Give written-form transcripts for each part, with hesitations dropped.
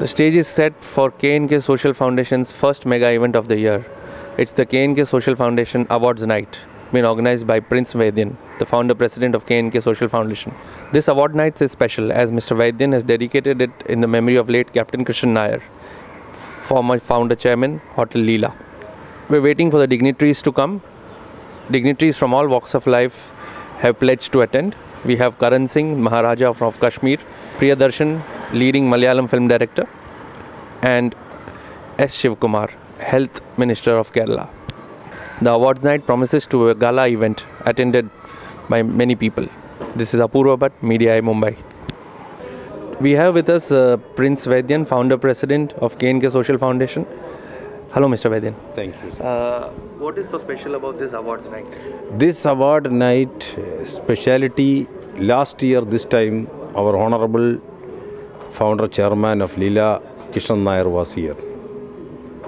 The stage is set for K&K Social Foundation's first mega event of the year. It's the K&K Social Foundation Awards Night, been organized by Prince Vaidyan, the founder-president of K&K Social Foundation. This award night is special as Mr. Vaidyan has dedicated it in the memory of late Captain Krishan Nair, former founder-chairman, Hotel Leela. We're waiting for the dignitaries to come. Dignitaries from all walks of life have pledged to attend. We have Karan Singh, Maharaja of Kashmir, Priyadarshan, leading Malayalam film director, and S. Shivakumar, Health Minister of Kerala. The awards night promises to be a gala event attended by many people. This is Apurva Bhatt, Media Eye, Mumbai. We have with us Prince Vaidyan, founder-president of K&K Social Foundation. Hello, Mr. Vaidyan. Thank you, sir. What is so special about this awards night? This award night speciality, last year this time our honorable founder chairman of Leela, Krishan Nair, was here.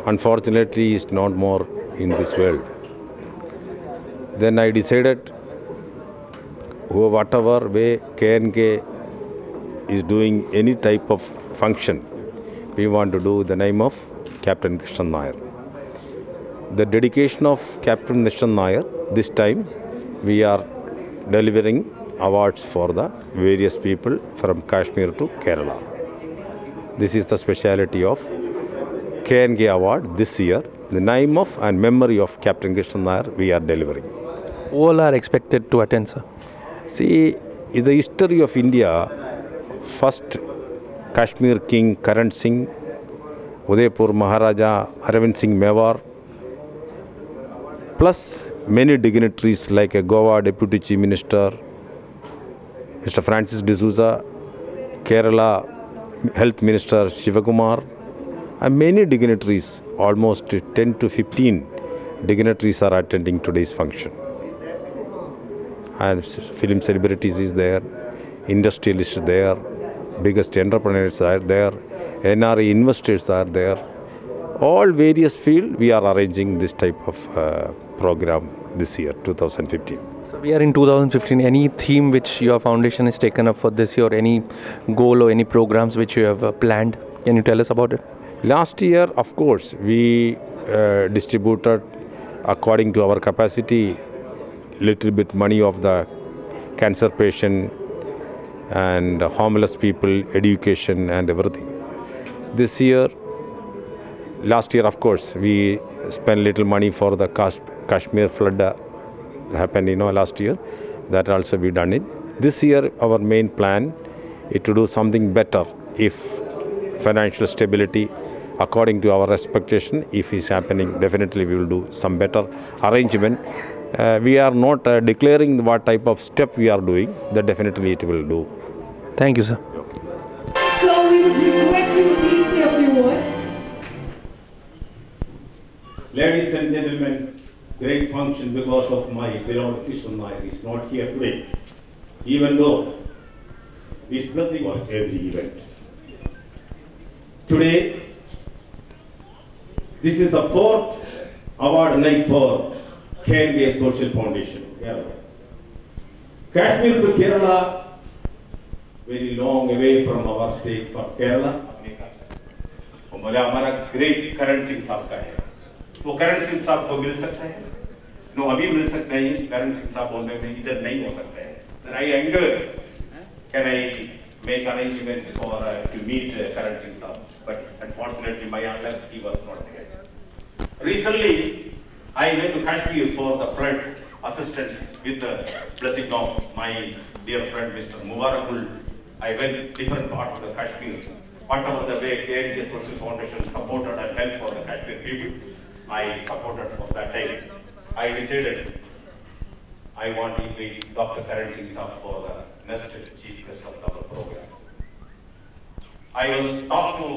Unfortunately, he is not more in this world. Then I decided, whatever way K&K is doing any type of function, we want to do the name of Captain Krishan Nair. The dedication of Captain Krishan Nair, this time we are delivering awards for the various people from Kashmir to Kerala. This is the speciality of K&K award this year. The name of and memory of Captain Krishan Nair we are delivering. All are expected to attend, sir. See, in the history of India, first Kashmir King Karan Singh, Udaipur Maharaja Arvind Singh Mewar, plus many dignitaries like a Goa Deputy Chief Minister, Mr. Francis D'Souza, Kerala Health Minister Shivakumar, and many dignitaries, almost 10 to 15 dignitaries are attending today's function. And film celebrities is there, industrialists are there, biggest entrepreneurs are there, NRI investors are there. All various fields we are arranging this type of program this year, 2015. So we are in 2015. Any theme which your foundation has taken up for this year, any goal or any programs which you have planned? Can you tell us about it? Last year, of course, we distributed according to our capacity little bit money of the cancer patient and homeless people, education and everything. This year, last year, of course, we spent little money for the Kashmir flood happened, last year. That also we done it. This year, our main plan is to do something better if financial stability, according to our expectation, if it's happening, definitely we will do some better arrangement. We are not declaring what type of step we are doing, that definitely it will do. Thank you, sir. So we would request you to please say a few words. Ladies and gentlemen, great function because of my beloved Krishan Nair is not here today, even though his blessing on every event. Today, this is the 4th award night for K&K Social Foundation, Kerala. Kashmir to Kerala, very long away from our state for Kerala. हमारा great Karan Singh साहब का है. वो Karan Singh साहब को मिल सकता है? No, अभी मिल सकता है. Karan Singh साहब बोलने में इधर नहीं हो सकता है. Then I anger. Can I make arrangement for to meet Karan Singh saab? But unfortunately, my uncle, he was not there. Recently, I went to Kashmir for the flood assistance with the blessing of my dear friend Mr. Mubarakul. I went different parts of the Kashmir. Whatever the way K&K Social Foundation supported and helped for the Kashmir people, I supported for that time. I decided I want to meet Dr. Karan Singh saab for the next chief guest of our program. I was talked to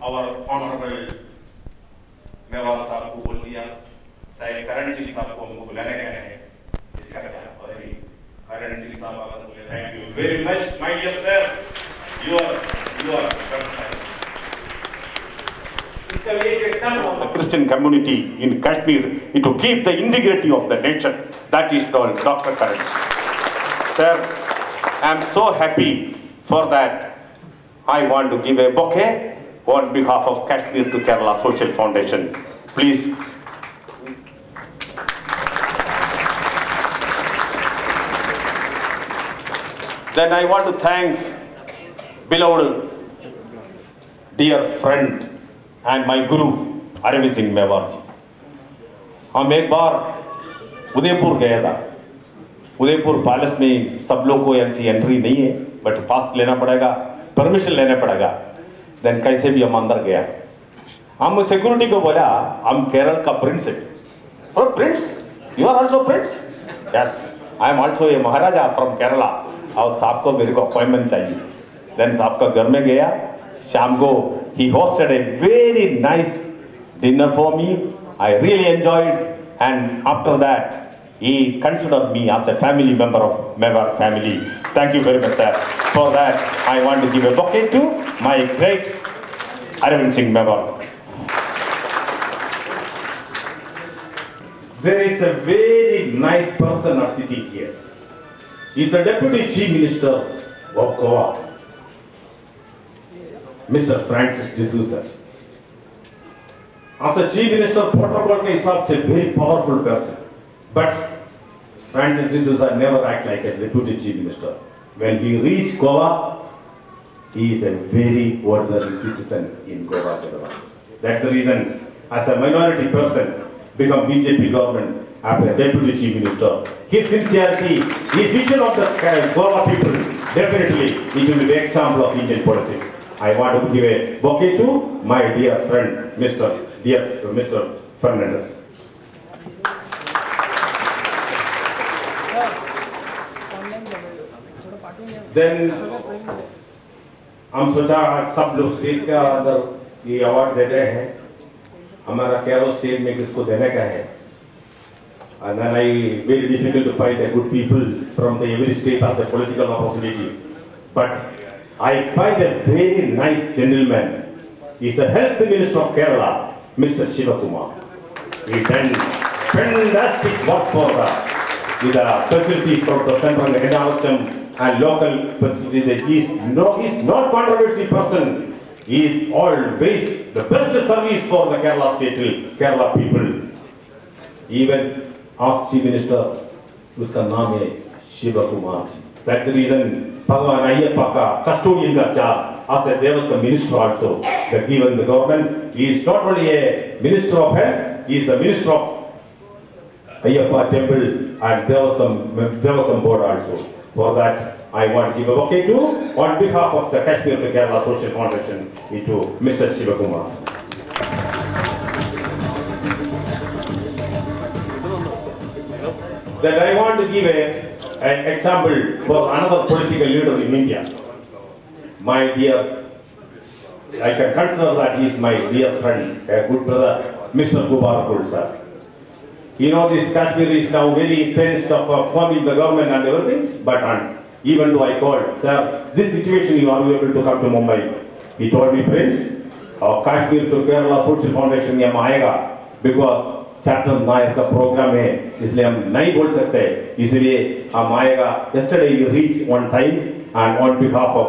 our honorable Mewar साहब को बोल दिया, शायद Karan Singh साहब को हमको बुलाने का है, इसका क्या है? Karan Singh साहब आकर बोले, thank you very much, my dear sir, you are first. इसका एक example of the Christian community in Kashmir is to keep the integrity of the nation. That is called Dr. Karan Singh. Sir, I am so happy for that. I want to give a bouquet on behalf of Kashmir to Kerala Social Foundation. Please. Then I want to thank beloved dear friend and my guru Arvind Singh Mewar ji. हम एक बार उदयपुर गया था. Udaipur palace में सब लोग को ऐसी entry नहीं है, बट पास लेना पड़ेगा, परमिशन लेना पड़ेगा. देन कैसे भी हम अंदर गया. हम सिक्योरिटी को बोला हम केरल का प्रिंस है. और prince, you are also prince? Yes, I am also a maharaja from Kerala. और साहब को मेरे को अपॉइंटमेंट चाहिए. देन साहब का घर में गया. शाम को he hosted a very nice dinner for me. I really enjoyed, and after that he considered me as a family member of Mewar family. Thank you very much, sir. For that, I want to give a bouquet to my great Arvind Singh Mewar. There is a very nice person sitting here. He is a deputy chief minister of Goa, Mr. Francis D'Souza. As a chief minister, protocol के हिसाब से very powerful person, but Francis D'Souza never act like a deputy chief minister. When he reached Goa, he is a very ordinary citizen in Goa. That's the reason, as a minority person, become BJP government after deputy chief minister. His sincerity, his vision of the Goa people, definitely it will be the example of Indian politics. I want to give a bouquet to my dear friend, Mr. Fernandez. Then हम सोचा सब लोग state का अंदर ये award दे रहे हैं. हमारा केरल स्टेट में किसको देने का है. And then very difficult to find a good people from the every state as a political opportunity. But I find a very nice gentleman. He's the Health Minister of Kerala, Mr. Shivakumar. He done fantastic work for with the facilities for the central NRHM and local facilities. He's not controversial person. He is always the best service for the Kerala state, Kerala people. Even as Chief Minister, उसका नाम है Shivakumar. That's the reason Bhagwan Ayyappa ka custodian ka charge as a Devasam minister also. That given the government, he is not only a minister of health, he is the minister of Ayyappa temple and Devasam board also. For that, I want to give a bouquet to, on behalf of the Kashmir to Kerala Social Foundation, to Mr. Shivakumar. Then I want to give an example for another political leader in India. My dear, I can consider that he is my dear friend, a good brother, Mr. Mubarakul sir. You know, this Kashmir is now very tensed of forming the government and everything, but even though I called, sir, this situation you are able to come to Mumbai. He told me, Prince, Kashmir to Kerala Social Foundation यहाँ आएगा, because captain नायक का programme है, इसलिए हम नहीं बोल सकते, इसलिए हम आएगा. Yesterday you reached on time, and on behalf of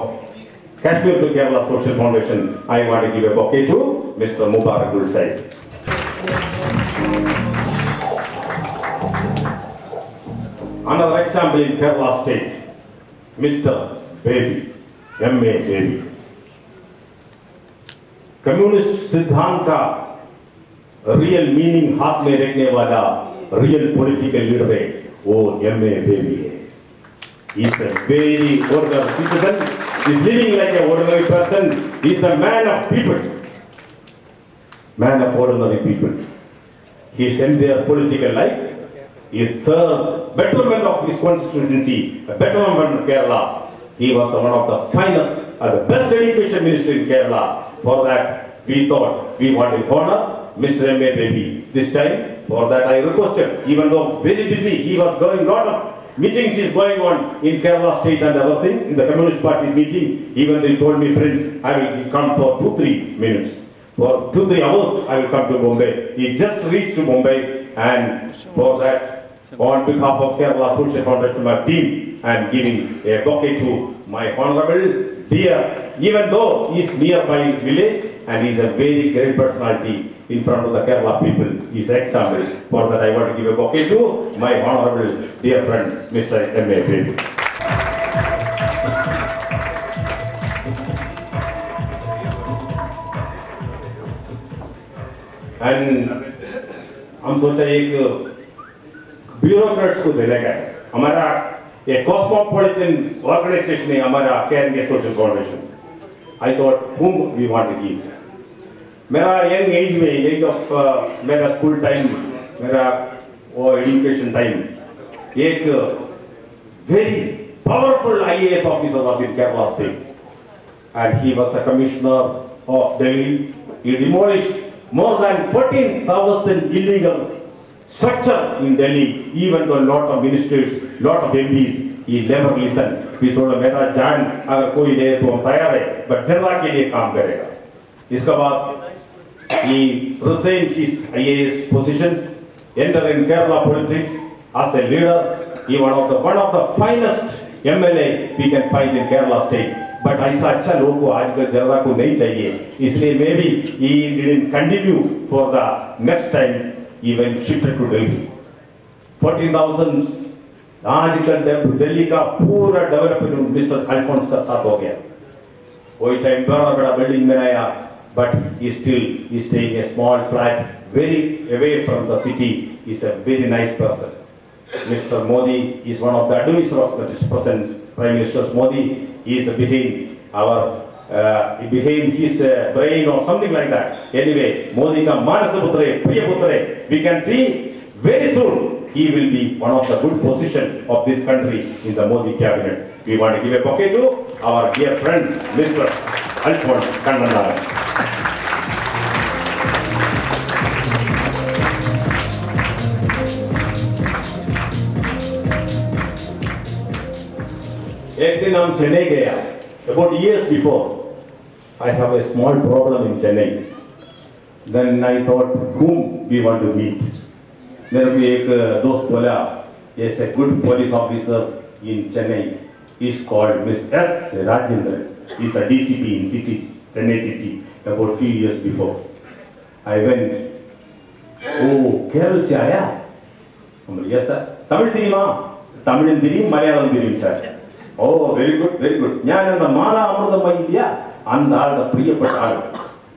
Kashmir to Kerala Social Foundation, I want to give a bouquet to Mr. Mubarakul Said. Another example in Kerala state, Mr. Baby, M.A. Baby. Communist सिद्धांत का real meaning हाथ में रखने वाला real political leader है, वो M.A. Baby है. He is a very ordinary citizen. He is living like an ordinary person. He is a man of people. Man of ordinary people. His entire political life is served betterment of his constituency, a betterment of Kerala. He was one of the finest and the best education minister in Kerala. For that, we thought we want to honor Mr. M.A. Baby. This time, for that I requested, even though very busy, he was going lot of meetings is going on in Kerala state and other thing, in the Communist Party meeting. Even they told me, Prince, I will come for 2-3 minutes. For 2-3 hours, I will come to Bombay. He just reached to Bombay, and for that, on behalf of Kerala Social Foundation, my team, I am giving a bouquet to my honorable, dear even though he's nearby village and he's a very great personality in front of the Kerala people. He's example. For that I want to give a bouquet to my honorable dear friend, Mr. M.A. Baby. And हम सोचा एक bureaucrats को देने का है हमारा एक cosmopolitan organisation है हमारा KNK social foundation. I thought whom we want to give. मेरा यंग एज में एज ऑफ मेरा स्कूल टाइम मेरा वो एजुकेशन टाइम एक very powerful IAS officer was in Kerala state and he was the commissioner of Delhi. He demolished more than 14,000 illegal structure in Delhi, even though lot of ministers, lot of MPs, he never listened. He told मेरा जान अगर कोई दे तो हम तैयार है, but जनता के लिए काम करेगा. इसके बाद he resigned his IAS position, entered in Kerala politics as a leader. He one of the finest MLA we can find in Kerala state. But ऐसा अच्छा लोग को आजकल जनता को नहीं चाहिए, इसलिए maybe he didn't continue for the next time. Even shifted to Delhi. 14,000 आजकल दिल्ली का पूरा डेवलपमेंट मिस्टर अल्फोंस का साथ हो गया. वही टाइम बड़ा बड़ा बिल्डिंग बनाया, but he still is staying a small flat very away from the city. He's a very nice person. Mr. Modi is one of the advisors of the present Prime Minister Modi. He is behind our behind his brain or something like that. Anyway, Modi ka Manas Putre, Priya Putre, we can see very soon he will be one of the good position of this country in the Modi cabinet. We want to give a bouquet to our dear friend, Mr. Alphonse Kannanarayan. एक दिन हम चेन्नई गया. About years before, I have a small problem in Chennai. Then I thought, whom we want to meet. मेरे को एक दोस्त बोला, yes, a good police officer in Chennai is called Mr. S. Rajendran. He's a DCP in city, Chennai city, about few years before. I went, oh, Kerala से आया? हम बोले, yes sir. Tamil தெரியுமா? तमिल தெரியும், मलयालम தெரியும் sir. Oh, very good, very good. ഞാൻ എന്താ മാല അമൃതമയില്ല அந்த ஆள் प्रियപ്പെട്ട ஆள்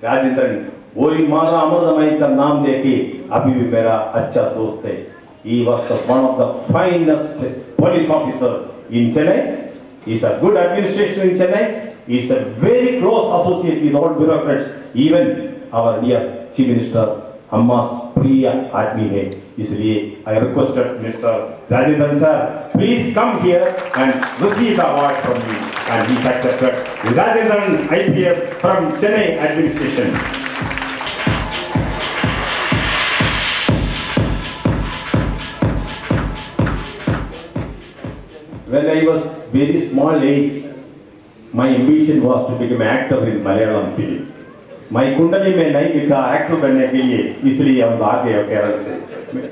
राजेंद्रन. वही माला अमृतमयी का नाम देके अभी भी मेरा अच्छा दोस्त है. He was the one of the finest police officer in Chennai. He is a good administration in Chennai. He is a very close associate with all bureaucrats. Even our dear Chief Minister Amma's Priya आदमी है. इसलिए I requested Mr. Rajendran sir, please come here and receive the award from me. And he accepted. Rajendran IPS from Chennai administration. When I was very small age, my ambition was to become an actor in Malayalam film. My कुंडली में नहीं लिखा actor बनने के लिए, इसलिए हम भाग गए केरल से.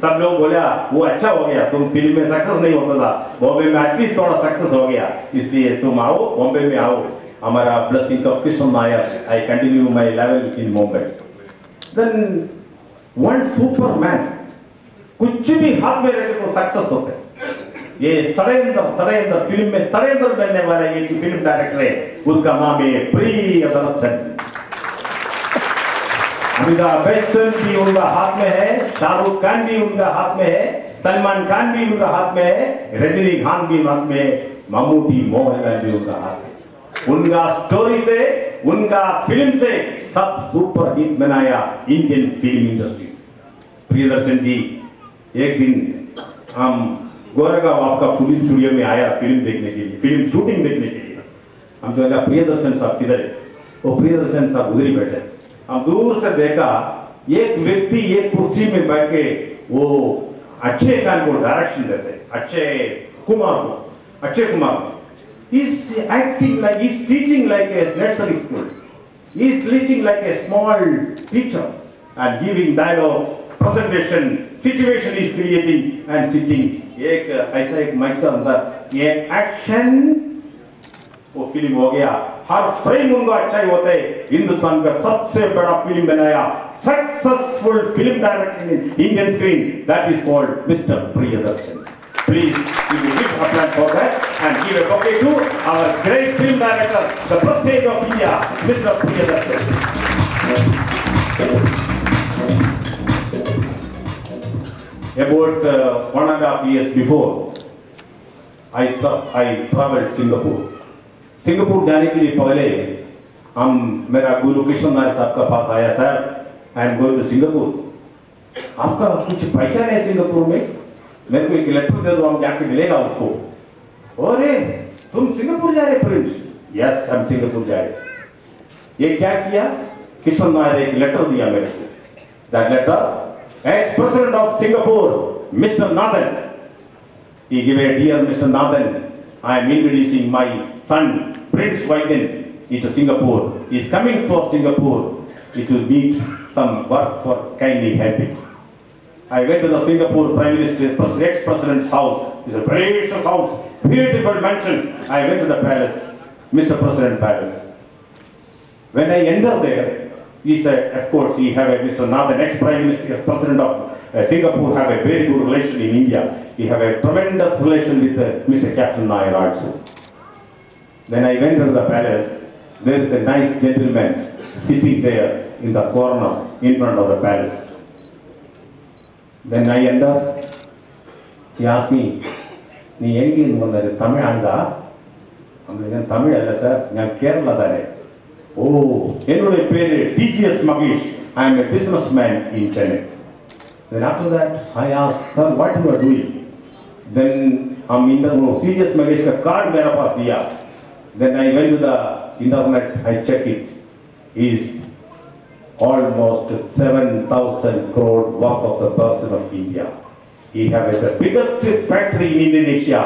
सब लोग बोला वो अच्छा हो गया, तुम फिल्म में सक्सेस नहीं होता था, बॉम्बे में एटलीस्ट थोड़ा सक्सेस हो गया, इसलिए तुम आओ बॉम्बे में आओ. हमारा blessing of Krishna Nair. I continue my level in Mumbai. Then one superman, कुछ भी हाथ में रखे तो सक्सेस होते हैं. ये सड़ेंद्र फिल्म में सड़ेंद्र बनने वाला ये फिल्म डायरेक्टर है, उसका नाम है प्रियदर्शन. अमिताभ बच्चन भी उनका हाथ में है, शाहरुख खान भी उनका हाथ में है, सलमान खान भी उनका हाथ में है, रजनीकांत भी हाथ में है, मम्मूटी मोहनलाल भी उनका हाथ में. उनका स्टोरी से, उनका फिल्म से सब सुपर हिट बनाया इंडियन फिल्म इंडस्ट्री. प्रियदर्शन जी एक दिन हम गोरेगांव आपका फिल्म स्टूडियो में आया फिल्म देखने के लिए, फिल्म शूटिंग देखने के लिए. हम जो है प्रियदर्शन साहब किधर है? वो प्रियदर्शन साहब उधर ही बैठे. हम दूर से देखा एक व्यक्ति एक कुर्सी में बैठ के वो अक्षय खान को डायरेक्शन देते, Akshay Kumar. He's acting like he's teaching like a nursery school. He's teaching like a small teacher and giving dialogue, presentation, situation is creating and sitting. एक ऐसा एक माइक का अंदर ये एक्शन वो फिल्म हो गया. हर फ्रेम उनका अच्छा ही होता है। हिंदुस्तान का सबसे बड़ा फिल्म बनाया, successful film director in Indian screen, that is called mister Priyadarshan. Please give a big applause for that and give a bouquet to our great film director, the President of India, Mr. Priyadarshan. About 1.5 years before, I traveled Singapore. Singapore जाने के लिए पहले मेरा गुरु कृष्ण नायर साहब का पास आया, sir I am going to Singapore, आपका कुछ पहचान है सिंगापुर में, मेरे को एक लेटर दे दो, हम जाके मिलेगा उसको. अरे तुम सिंगापुर जा रहे प्रिंस? यस हम सिंगापुर जा रहे. ये क्या किया, कृष्ण नायर एक लेटर दिया मेरे को. That letter, ex president of Singapore mister Nathan, he gave a dear Mr. Nathan, I am introducing my son Prince Vaidyan into Singapore. He is coming for Singapore to meet some work for kindly helping. I went to the Singapore Prime Minister, ex-President's house. It's a gracious house, beautiful mansion. I went to the palace, Mr. President Palace. When I entered there, he said, of course, he have a Mr. Nathan, ex-Prime Minister, ex-President of Singapore, have a very good relation in India. He have a tremendous relation with Mr. Captain Nair also. When I went to the palace, there is a nice gentleman sitting there in the corner in front of the palace. When I entered, he asked me, "நீ எங்கிருந்து வந்தாரு? தமிழாண்டா?" I'm Tamil அல்ல sir, நான் கேரளா தானே. ஓ, என்னுடைய பேரு TGS Magesh. I am a businessman in Chennai. Then after that, I asked, "Sir, what you are doing?" Then हम CGS Magesh का कार्ड मेरा पास दिया. Then I went to the internet, I checked it. He is almost 7,000 crore worth of the person of India. He has the biggest factory in Indonesia.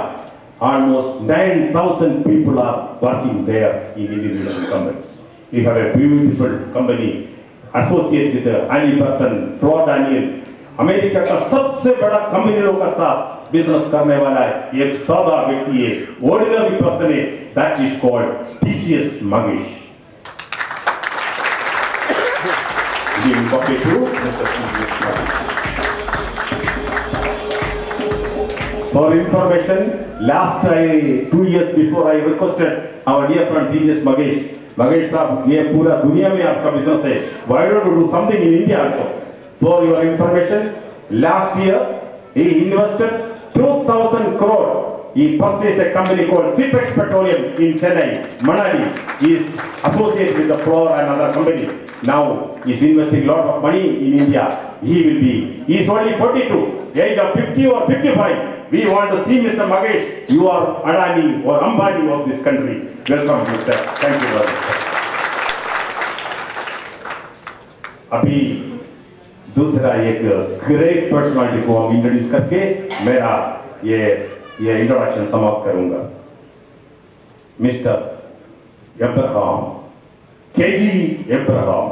Almost 9,000 people are working there in Indonesian company. He has a beautiful company associated with Halliburton, Ford Daniel. America का सबसे बड़ा कंपनियों का साथ business करने वाला है एक सादा व्यक्ति है, ऑर्डिनरी पर्सन है, that is called TGS Magesh. Giving copy to Mr. TGS Magesh. For information, last 2 years before I requested our dear friend TGS Magesh. Magesh साहब, ये पूरा दुनिया में आपका बिजनेस है, why don't you do something in India also? For your information, last year he invested 2,000 crore. He purchased a company called Cipex Petroleum in Chennai, Manali. He is associated with the Ford and other company. Now he is investing a lot of money in India. He is only 42, age of 50 or 55. We want to see Mr. Magesh. You are Adani or Ambani of this country. Welcome, Mr. Thank you very much. अभी दूसरा एक great personality को हम introduce करके मेरा ये introduction समाप्त करूंगा. Mister Abraham, KG Abraham.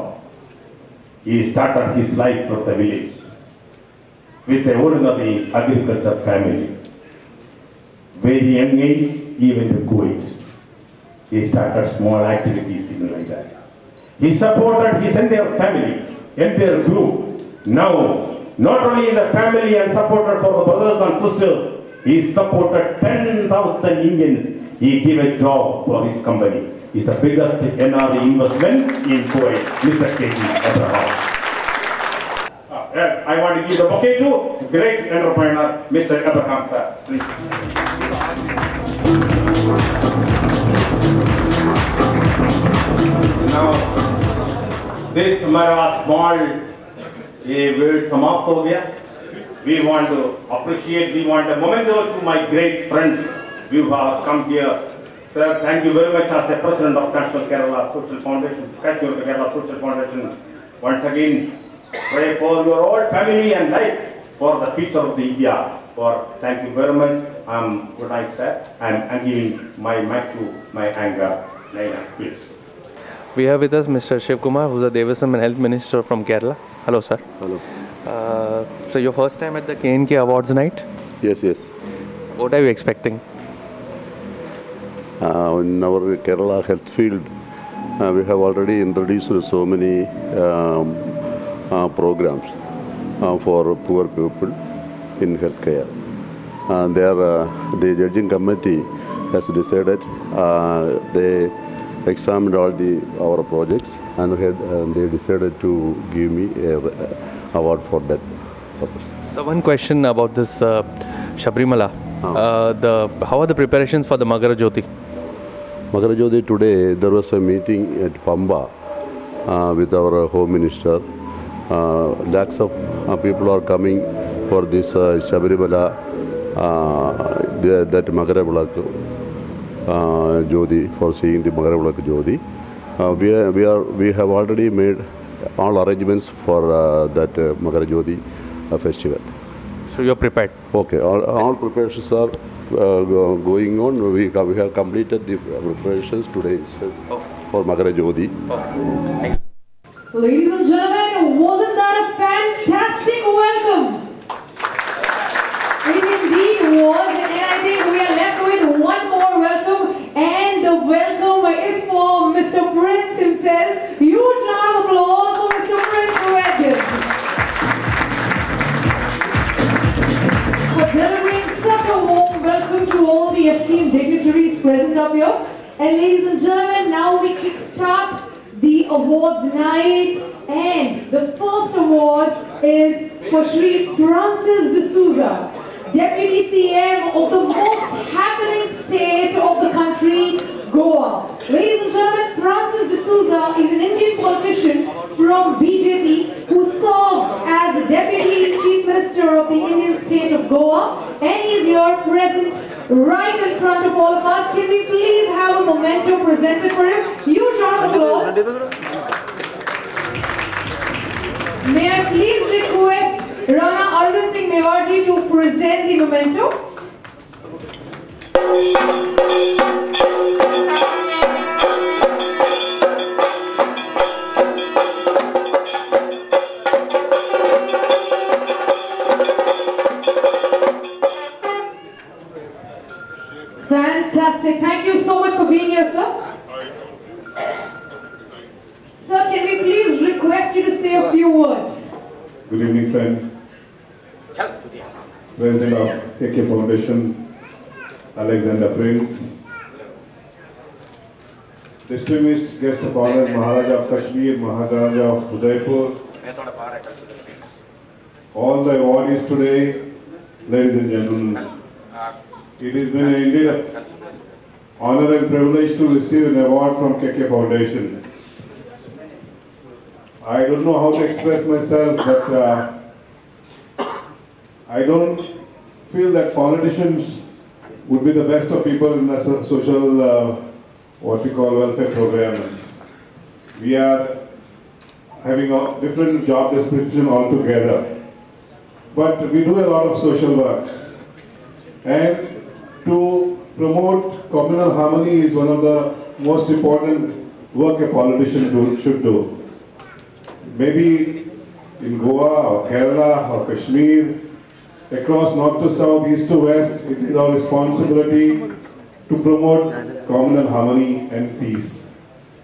He started his life from the village with a ordinary agriculture family. Very young age, he went to Kuwait. He started small activities, something like that. He supported his entire family, entire group. Now, not only in the family and supported for the brothers and sisters, he supported 10,000 Indians. He gave a job for his company. He's the biggest NRE investment in Kuwait, Mr. KG Abraham. I want to give the bouquet to great entrepreneur, Mr. Abraham, sir. Please. Now, this Mara small word समाप्त हो गया. We want to appreciate, we want a memento to my great friends who have come here. Sir, thank you very much as a president of National Kerala Social Foundation, Kerala Social Foundation. Once again, pray for your whole family and life for the future of the India. Thank you very much. Good night, sir. I'm giving my mic to my anger. Naina, please. We have with us Mr. Shiv Kumar, who's the Devisam and Health Minister from Kerala. Hello, sir. Hello. So your first time at the KNK Awards night? Yes. What are you expecting? In our Kerala health field, we have already introduced so many programs for poor people in healthcare. The judging committee has decided, they examined all our projects, and they decided to give me an award for that purpose. So one question about this Sabrimala. How are the preparations for the Magara Jyoti? Magara Jyoti, today there was a meeting at Pamba with our Home Minister. Lakhs of people are coming for this Sabrimala, that Magara Jyoti, for seeing the Magara Jyoti. We have already made all arrangements for that Magara Jyoti festival. So you're prepared? Okay, all preparations are going on. We have completed the preparations today itself for Magara Jyoti. Thank you. Ladies and gentlemen, wasn't that a fantastic welcome? It indeed was, and I think we are left with one more welcome, and the welcome is for Mr. Prince himself. Huge round of applause for Mr. Prince Vaidyan for delivering such a warm welcome to all the esteemed dignitaries present up here. And ladies and gentlemen, now we kickstart the awards night, and the first award is for Shri Francis D'Souza, Deputy CM of the most happening state of the country, Goa. Ladies and gentlemen, Francis D'Souza is an Indian politician from BJP who served as the Deputy Chief Minister of the Indian state of Goa, and he is here present right in front of all of us. Can we please have a memento presented for him? Huge round of applause. May I please request Rana Arvind Singh Mewarji to present the memento? Fantastic. Thank you so much for being here, sir. Sir, can we please request you to say a few words? Good evening, friends. President of KK Foundation, Alexander Prince. Distinguished guest of honor, Maharaja of Kashmir, Maharaja of Udaipur. All the awardees today, ladies and gentlemen. It has been indeed an honor and privilege to receive an award from KK Foundation. I don't know how to express myself, but I don't feel that politicians would be the best of people in the social, what we call welfare programs. We are having a different job description altogether, but we do a lot of social work. And to promote communal harmony is one of the most important work a politician should do. Maybe in Goa or Kerala or Kashmir, across north to south, east to west, it is our responsibility to promote communal harmony and peace.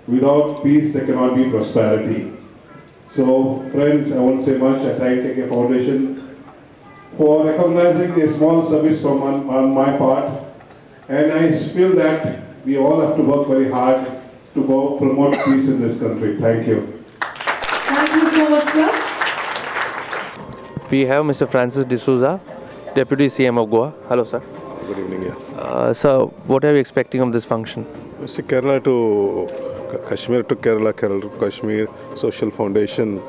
Without peace, there cannot be prosperity. So, friends, I won't say much. I thank KK Foundation for recognizing a small service from on my part, and I feel that we all have to work very hard to promote peace in this country. Thank you. Thank you so much, sir. We have Mr. Francis D'Souza, Deputy CM of Goa. Hello, sir. Good evening, yeah. Sir, what are you expecting of this function? See, Kerala to Kashmir to Kerala, Kerala to Kashmir Social Foundation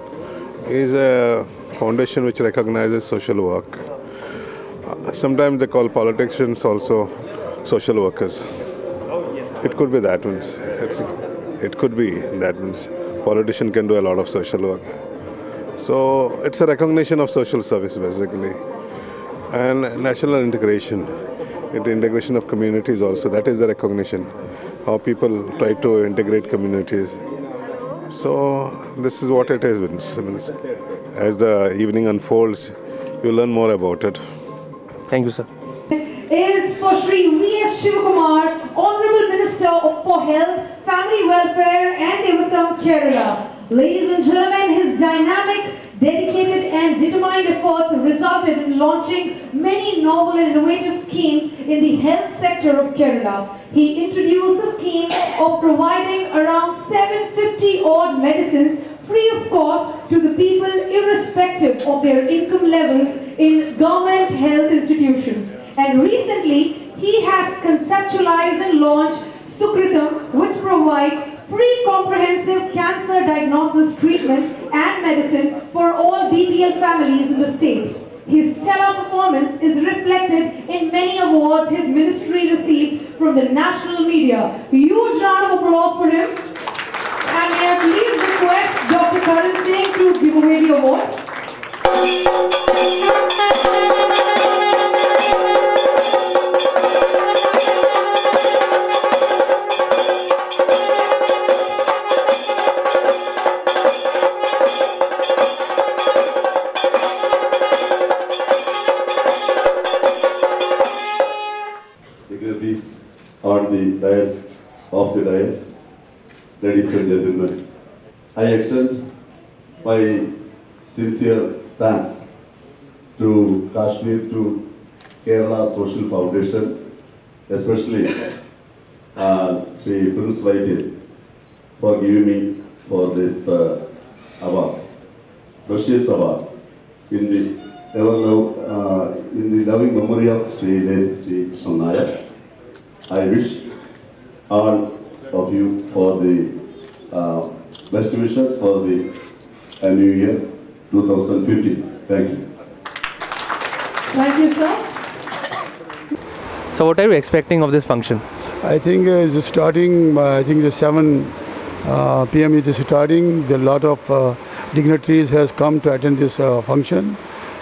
is a foundation which recognizes social work. Sometimes they call politicians also social workers. It could be that means. It could be that means politician can do a lot of social work. So it's a recognition of social service basically, and national integration. The integration of communities also. That is the recognition. How people try to integrate communities. So this is what it is. As the evening unfolds, you learn more about it. Thank you, sir. Is for Shri V.S. Shivakumar, Honorable Minister for Health, family welfare and Devasam Kerala. Ladies and gentlemen, his dynamic, dedicated and determined efforts resulted in launching many novel and innovative schemes in the health sector of Kerala. He introduced the scheme of providing around 750 odd medicines free of cost to the people irrespective of their income levels in government health institutions. And recently, he has conceptualized and launched Sukritam, which provides free comprehensive cancer diagnosis, treatment and medicine for all BPL families in the state. His stellar performance is reflected in many awards his ministry received from the national media. Huge round of applause for him. And may I please request Dr. Karan Singh to give away the award. Dignitaries on the dais of the dais, ladies and gentlemen, I extend my sincere thanks to Kashmir to Kerala Social Foundation, especially Sri Prince Vaidyan, for giving me for this award, precious award, in the loving memory of Sri Krishna Nayak. I wish all of you for the best wishes for the new year 2015. Thank you. Thank you, sir. So what are you expecting of this function? I think it's starting, I think the 7 p.m. is starting. A lot of dignitaries has come to attend this function.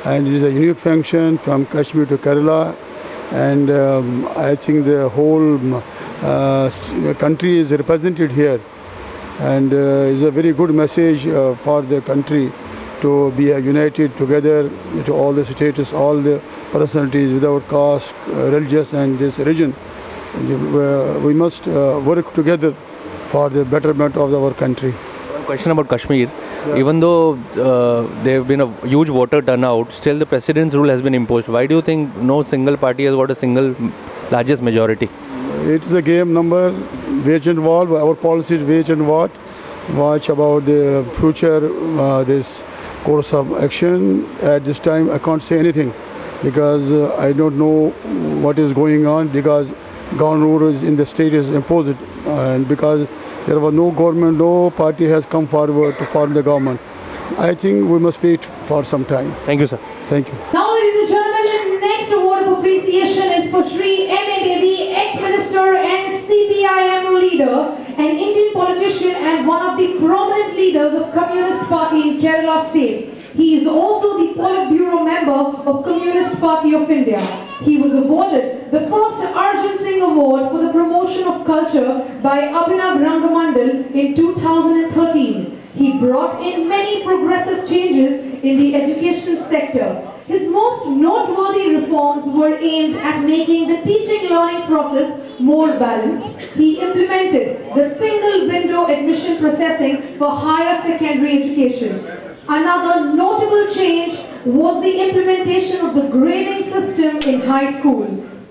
And it is a unique function from Kashmir to Kerala. And I think the whole country is represented here. And it's a very good message for the country to be united together, to all the status, all the personalities without caste, religious and this region. We must work together for the betterment of our country. One question about Kashmir. Yeah. Even though there have been a huge voter turnout, still the president's rule has been imposed. Why do you think no single party has got a single largest majority? It is a game number, wage and watch. Our policy is wage and watch. Watch about the future, this course of action. At this time, I can't say anything because I don't know what is going on, because ground rules in the state is imposed, and because there was no government, no party has come forward to form the government. I think we must wait for some time. Thank you, sir. Thank you. Now, ladies and gentlemen, the next award of appreciation is for Shri M.A. Baby, ex-minister and CPIM leader, an Indian politician and one of the prominent leaders of Communist Party in Kerala state. He is also the Politburo member of Communist Party of India. He was awarded the first Arjun Singh Award for the promotion of culture by Abhinav Rangamandal in 2013. He brought in many progressive changes in the education sector. His most noteworthy reforms were aimed at making the teaching-learning process more balanced. He implemented the single window admission processing for higher secondary education. Another notable change was the implementation of the grading system in high school.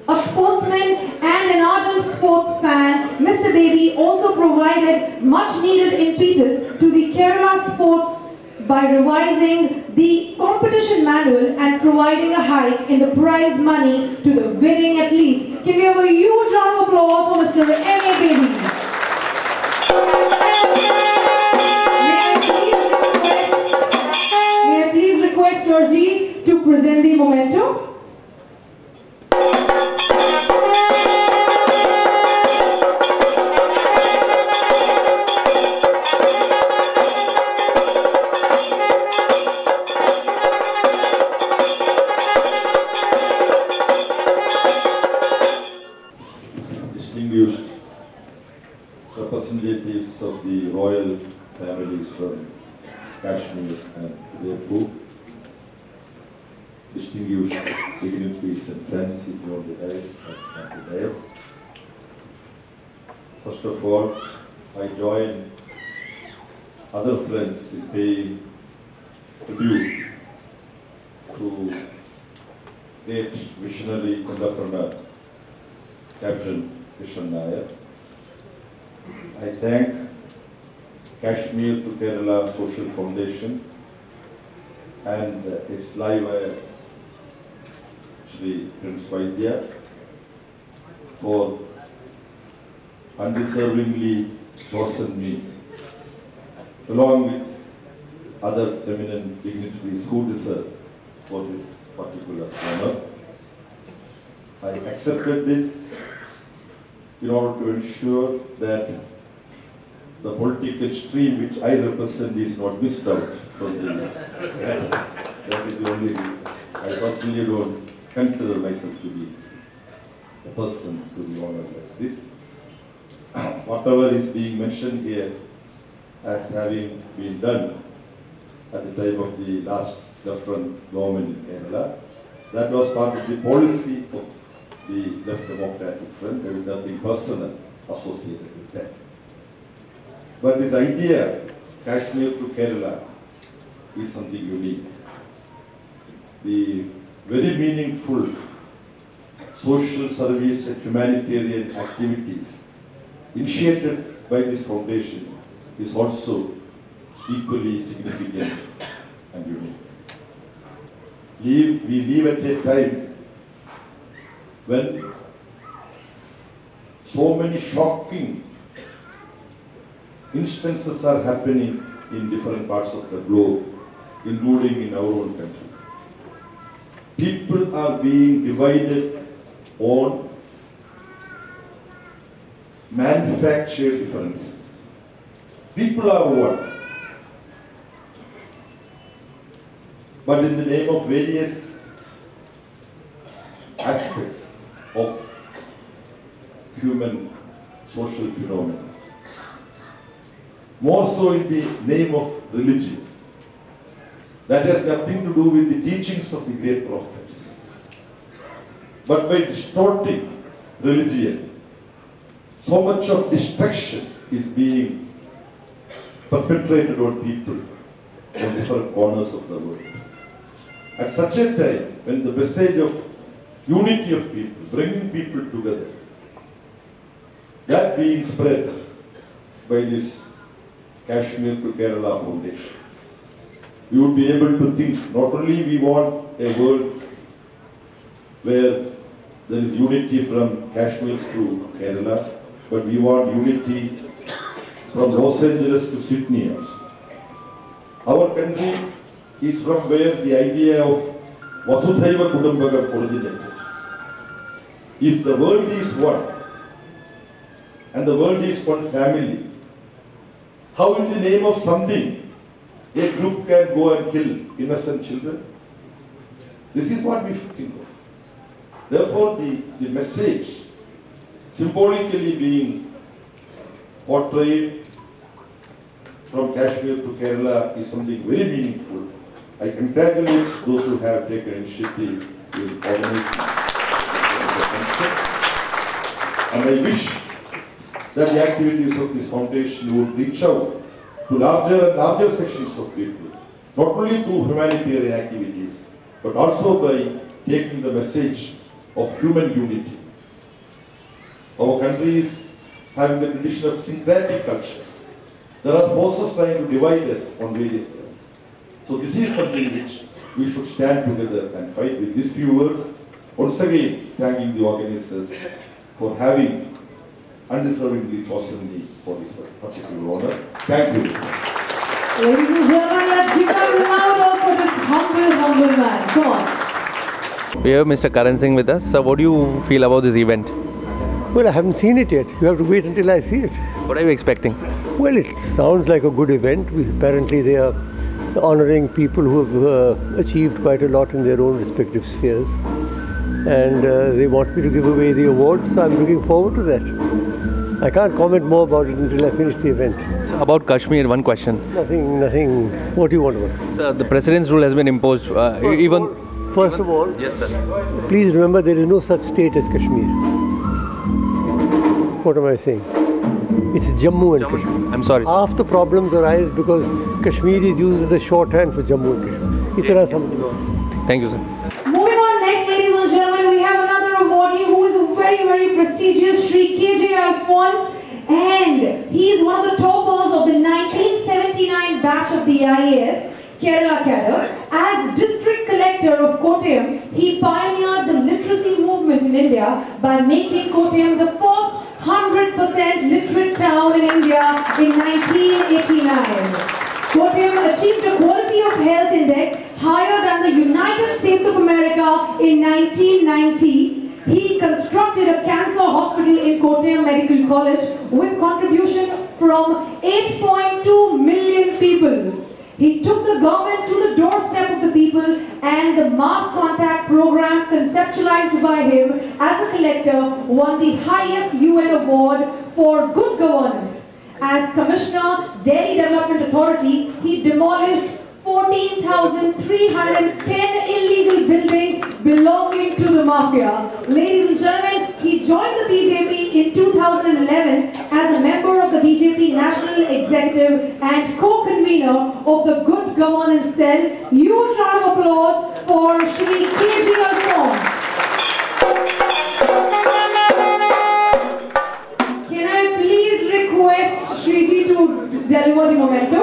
A sportsman and an ardent sports fan, Mr. Baby also provided much needed impetus to the Kerala sports by revising the competition manual and providing a hike in the prize money to the winning athletes. Can we have a huge round of applause for Mr. M.A. Baby? May I please request Sergi to present the memento? Distinguished representatives of the royal families from Kashmir and Udaipur, distinguished dignitaries and friends sitting on the dais and the dais. First of all, I join other friends in paying tribute to great visionary entrepreneur, Captain Krishnan Nair. I thank Kashmir to Kerala Social Foundation and its live Shri Prince Vaidya for undeservingly chosen me, along with other eminent dignitaries who deserve for this particular honor. I accepted this in order to ensure that the political stream which I represent is not missed out from the that is the only reason. I personally don't consider myself to be a person to be honored like this. Whatever is being mentioned here as having been done at the time of the last Left-Front government in Kerala, that was part of the policy of the Left Democratic Front. There is nothing personal associated with that. But this idea, Kashmir to Kerala, is something unique. The very meaningful social service and humanitarian activities initiated by this foundation is also equally significant and unique. We live at a time when so many shocking instances are happening in different parts of the globe, including in our own country. People are being divided on manufactured differences. People are one. But in the name of various aspects of human social phenomena, more so in the name of religion, that has nothing to do with the teachings of the great prophets. But by distorting religion, so much of destruction is being perpetrated on people on different corners of the world. At such a time, when the message of unity of people, bringing people together, that being spread by this Kashmir to Kerala Foundation, we would be able to think not only we want a world where there is unity from Kashmir to Kerala, but we want unity from Los Angeles to Sydney also. Our country is from where the idea of Vasudhaiva Kudumbakam originated. If the world is one, and the world is one family, how in the name of something a group can go and kill innocent children? This is what we should think of. Therefore, the message symbolically being portrayed from Kashmir to Kerala is something very meaningful. I congratulate those who have taken initiative in organizing the function. And I wish that the activities of this foundation would reach out to larger and larger sections of people, not only through humanitarian activities, but also by taking the message of human unity. Our country is having the tradition of syncretic culture. There are forces trying to divide us on various grounds. So this is something which we should stand together and fight. With these few words, once again thanking the organizers for having undeservingly chosen me for this particular honor. Thank you. Ladies and gentlemen, let's give a loud applause for this humble man. Come on. We have Mr. Karan Singh with us. So what do you feel about this event? Well, I haven't seen it yet. You have to wait until I see it. What are you expecting? Well, it sounds like a good event. Apparently, they are honoring people who have achieved quite a lot in their own respective spheres. And they want me to give away the awards, so I'm looking forward to that. I can't comment more about it until I finish the event. So about Kashmir, one question. Nothing. What do you want about it? Sir, the president's rule has been imposed. First of all, yes, sir. Please remember there is no such state as Kashmir. What am I saying? It's Jammu and Kashmir. I'm sorry. Half the problems arise because Kashmir is used as the shorthand for Jammu and Kashmir. Itna samjho. Thank you, sir. Moving on next, ladies and gentlemen, we have another awardee who is a very, very prestigious, Shri KJ Alphonse, and he is one of the toppers of the 1979 batch of the IAS, Kerala cadre. As District Collector of Kottayam, he pioneered the literacy movement in India by making Kottayam the first 100% literate town in India in 1989. Kottayam achieved a quality of health index higher than the United States of America in 1990. He constructed a cancer hospital in Kottayam Medical College with contribution from 8.2 million people. He took the government to the doorstep of the people, and the mass contact program conceptualized by him as a collector won the highest UN award for good governance. As Commissioner, Delhi Development Authority, he demolished 14,310 illegal buildings belonging to the mafia. Ladies and gentlemen, he joined the BJP in 2011 as a member of the BJP National Executive and co-convener of the Good Governance Cell. Huge round of applause for Shri KJ Alphonse. Can I please request Shriji to deliver the memento?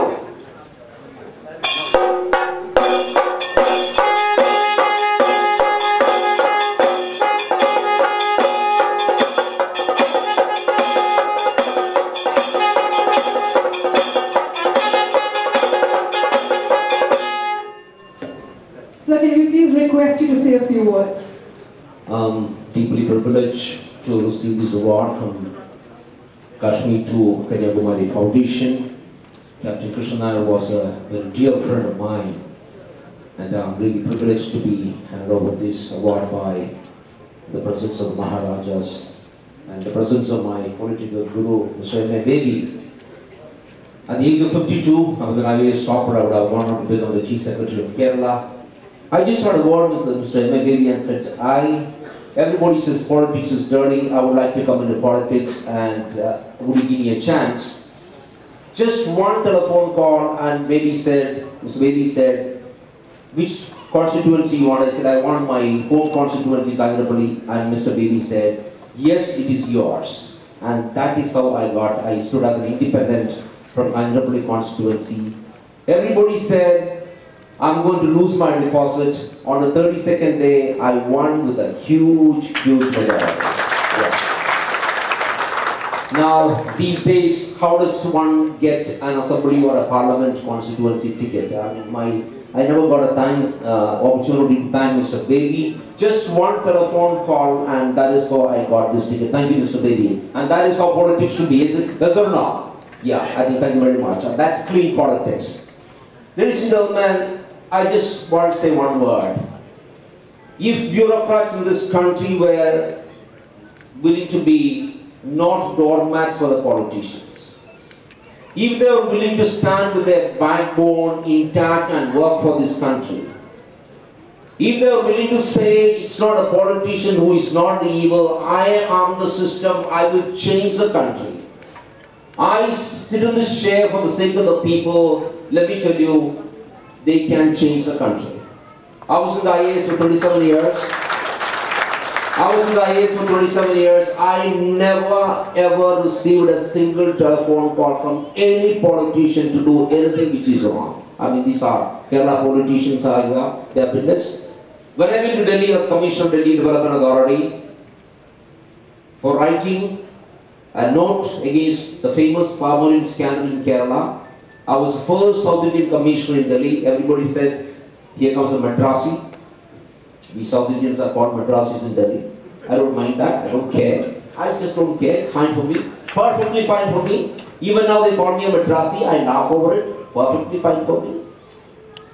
Sir, can we please request you to say a few words? Deeply privileged to receive this award from Kashmir to Kanyakumari Foundation. Captain Krishnan Nair was a very dear friend of mine, and I'm really privileged to be handed over this award by the presence of the Maharajas and the presence of my political guru, Mr. M.A. Baby. At the age of 52, I was an IAS topper. I would have gone on to become the Chief Secretary of Kerala. I just had a word with Mr. M.A. Baby and said, everybody says politics is dirty, I would like to come into politics, and would you give me a chance? Just one telephone call, and Mr. Baby said, which constituency you want? I said, I want my home constituency, Kainapalli, and Mr. Baby said, yes, it is yours. And that is how I stood as an independent from Kainapalli constituency. Everybody said, I'm going to lose my deposit. On the 32nd day, I won with a huge majority. Yeah. Now, these days, how does one get an assembly or a parliament constituency ticket? I never got a opportunity to thank Mr. Baby. Just one telephone call, and that is how I got this ticket. Thank you, Mr. Baby. And that is how politics should be, is it? Yes or no? Yeah, I think thank you very much. And that's clean politics. Ladies and gentlemen, I just want to say one word. If bureaucrats in this country were willing to be not doormats for the politicians, if they were willing to stand with their backbone intact and work for this country, if they were willing to say it's not a politician who is not the evil, I am the system, I will change the country. I sit in this chair for the sake of the people. Let me tell you, they can change the country. I was in the IAS for 27 years. I never ever received a single telephone call from any politician to do anything which is wrong. I mean, these are Kerala politicians, they are witness. When I went to Delhi as Commissioner of Delhi Development Authority for writing a note against the famous Palmolive scandal in Kerala, I was the first South Indian Commissioner in Delhi. Everybody says, here comes a Madrasi. We South Indians are called Madrasis in Delhi. I don't mind that, I don't care. I just don't care, it's fine for me. Perfectly fine for me. Even now they call me a Madrasi, I laugh over it. Perfectly fine for me.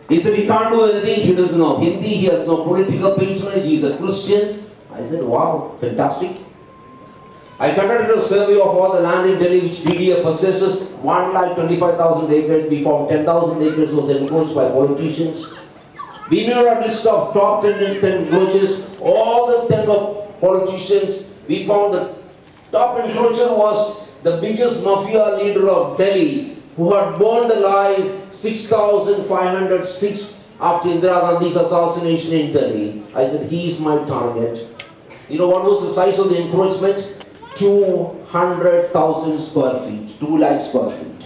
He said, he can't do anything, he doesn't know Hindi, he has no political patronage, he's a Christian. I said, wow, fantastic. I conducted a survey of all the land in Delhi which DDA possesses, 1,25,000 acres. We found 10,000 acres was encroached by politicians. We made a list of top 10 encroachers, all the 10 of politicians. We found the top encroacher was the biggest mafia leader of Delhi, who had burned alive 6,506 after Indira Gandhi's assassination in Delhi. I said, he is my target. You know what was the size of the encroachment? 200,000 square feet, 2 lakh square feet.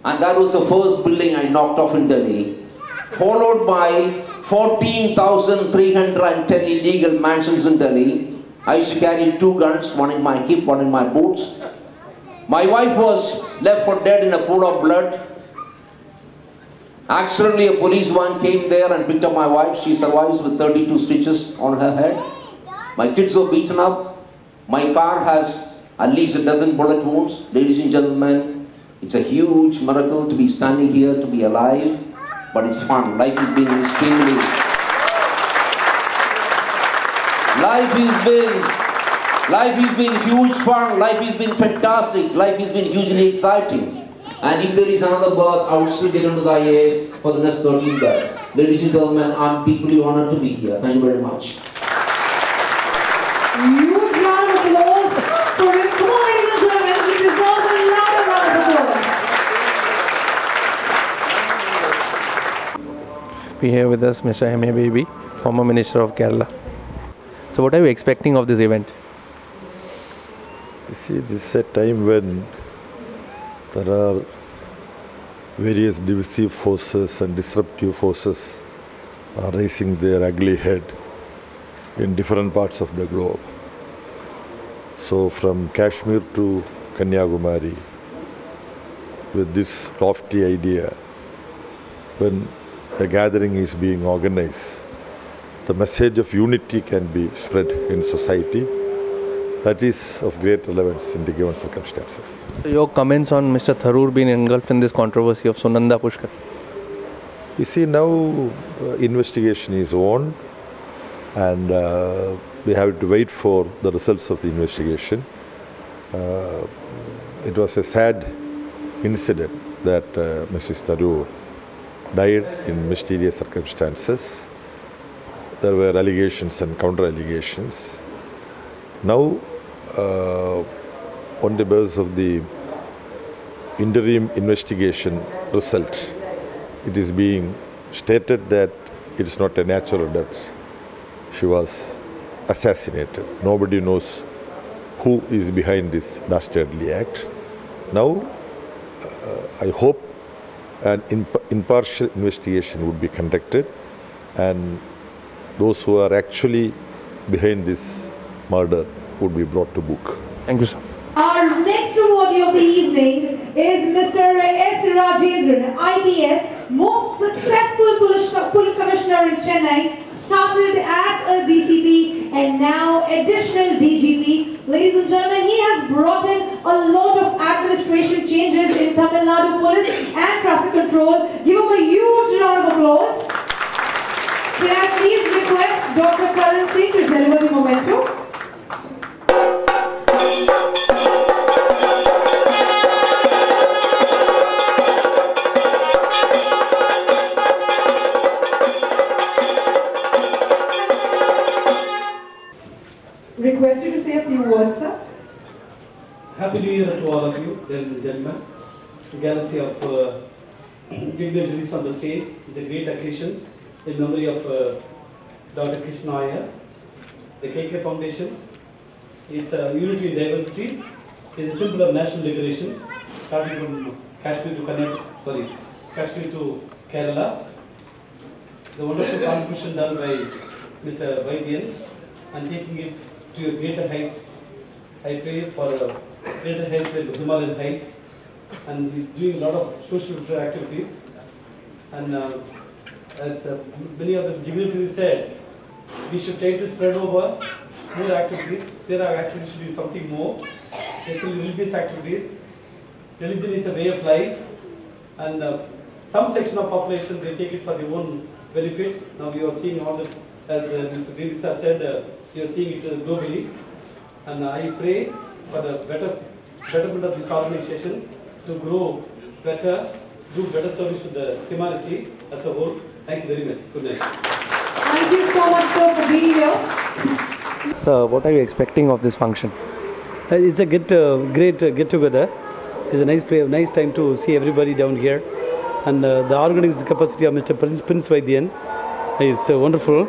And that was the first building I knocked off in Delhi, followed by 14,310 illegal mansions in Delhi. I used to carry 2 guns, one in my hip, one in my boots. My wife was left for dead in a pool of blood. Accidentally, a police van came there and picked up my wife. She survives with 32 stitches on her head. My kids were beaten up. My car has at least a dozen bullet wounds. Ladies and gentlemen, it's a huge miracle to be standing here, to be alive. But it's fun. Life has been extremely... Life has been huge fun. Life has been fantastic. Life has been hugely exciting. And if there is another birth, I would still get into the IAS for the next 13 births. Ladies and gentlemen, I'm deeply honored to be here. Thank you very much. Huge round of applause for him. Come on, ladies and gentlemen, he deserves a louder round of applause. We have with us Mr. M.A. Baby, former Minister of Kerala. So what are you expecting of this event? You see, this is a time when there are various divisive forces and disruptive forces are raising their ugly head in different parts of the globe. So from Kashmir to Kanyakumari, with this lofty idea, when a gathering is being organized, the message of unity can be spread in society. That is of great relevance in the given circumstances. So your comments on Mr. Tharoor being engulfed in this controversy of Sunanda Pushkar? You see, now investigation is on, and we have to wait for the results of the investigation. It was a sad incident that Mrs. Tharoor died in mysterious circumstances. There were allegations and counter-allegations. Now, on the basis of the interim investigation result, it is being stated that it is not a natural death. She was assassinated. Nobody knows who is behind this dastardly act. Now, I hope an impartial investigation would be conducted, and those who are actually behind this murder would be brought to book. Thank you, sir. Our next awardee of the evening is Mr. S. Rajendran, IPS, most successful police commissioner in Chennai, started as a DCP and now additional DGP. Ladies and gentlemen, he has brought in a lot of administration changes in Tamil Nadu police and traffic control. Give him a huge round of applause. Can I please request Dr. Karan Singh to deliver the memento? Request you to say a few words, sir. Happy New Year to all of you, ladies and gentlemen. The galaxy of dignitaries on the stage is a great occasion in memory of Dr. Krishna Iyer. The KK Foundation, it's a unity in diversity. It's a symbol of national liberation, starting from Kashmir to Kerala. The wonderful contribution done by Mr. Vaidyan and taking it to greater heights. I pray for greater heights like Himalayan heights, and he's doing a lot of social activities. And as many of the dignitaries said, we should try to spread over more activities. There are activities should be something more, especially religious activities. Religion is a way of life, and some section of population, they take it for their own benefit. Now we are seeing all the, as Mr. Bibisa said, we are seeing it globally. And I pray for the betterment of this organization to grow better, do better service to the humanity as a whole. Thank you very much. Good night. Thank you so much, sir, for being here. Sir, what are you expecting of this function? It's a great get-together. It's a nice time to see everybody down here. And the organizing capacity of Mr. Prince Vaidyan is wonderful.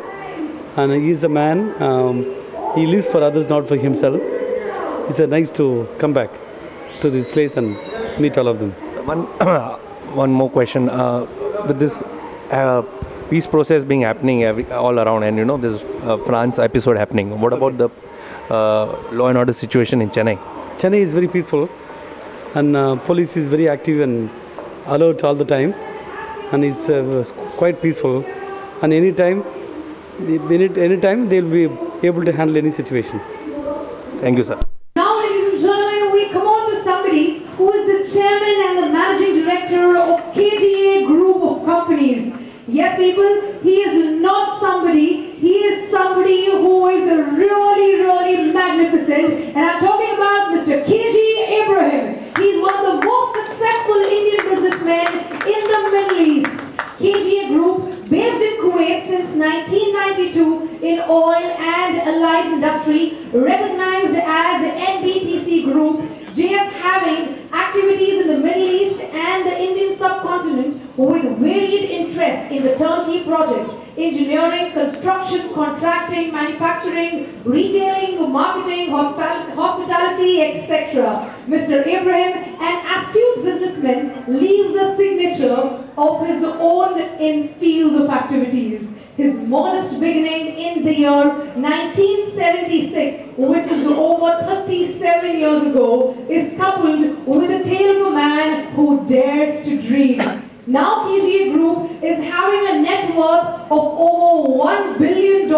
And he is a man, he lives for others, not for himself. It's nice to come back to this place and meet all of them. So one more question. With this peace process being happening all around, and this France episode happening, what about the law and order situation in Chennai? Chennai is very peaceful, and police is very active and alert all the time, and it's quite peaceful. And anytime they'll be able to handle any situation. Thank you, sir. Now, ladies and gentlemen, we come on to somebody who is the chairman and the managing director of KGA Group of Companies. Yes, people, he is not somebody. He is somebody who is really magnificent. And I'm talking about Mr. KG Ibrahim. He's one of the most successful Indian businessmen in the Middle East. KGA Group, based in Kuwait since 1992 in oil and allied industry, recognized as NBTC Group, JS having activities in the Middle East and the Indian subcontinent with varied interest in the turnkey projects, engineering, construction, contracting, manufacturing, retailing, marketing, hospitality, etc. Mr. Ibrahim, an astute businessman, leaves a signature of his own in field of activities. His modest beginning in the year 1976, which is over 37 years ago, is coupled with the tale of a man who dares to dream. Now KGA Group is having a net worth of over $1 billion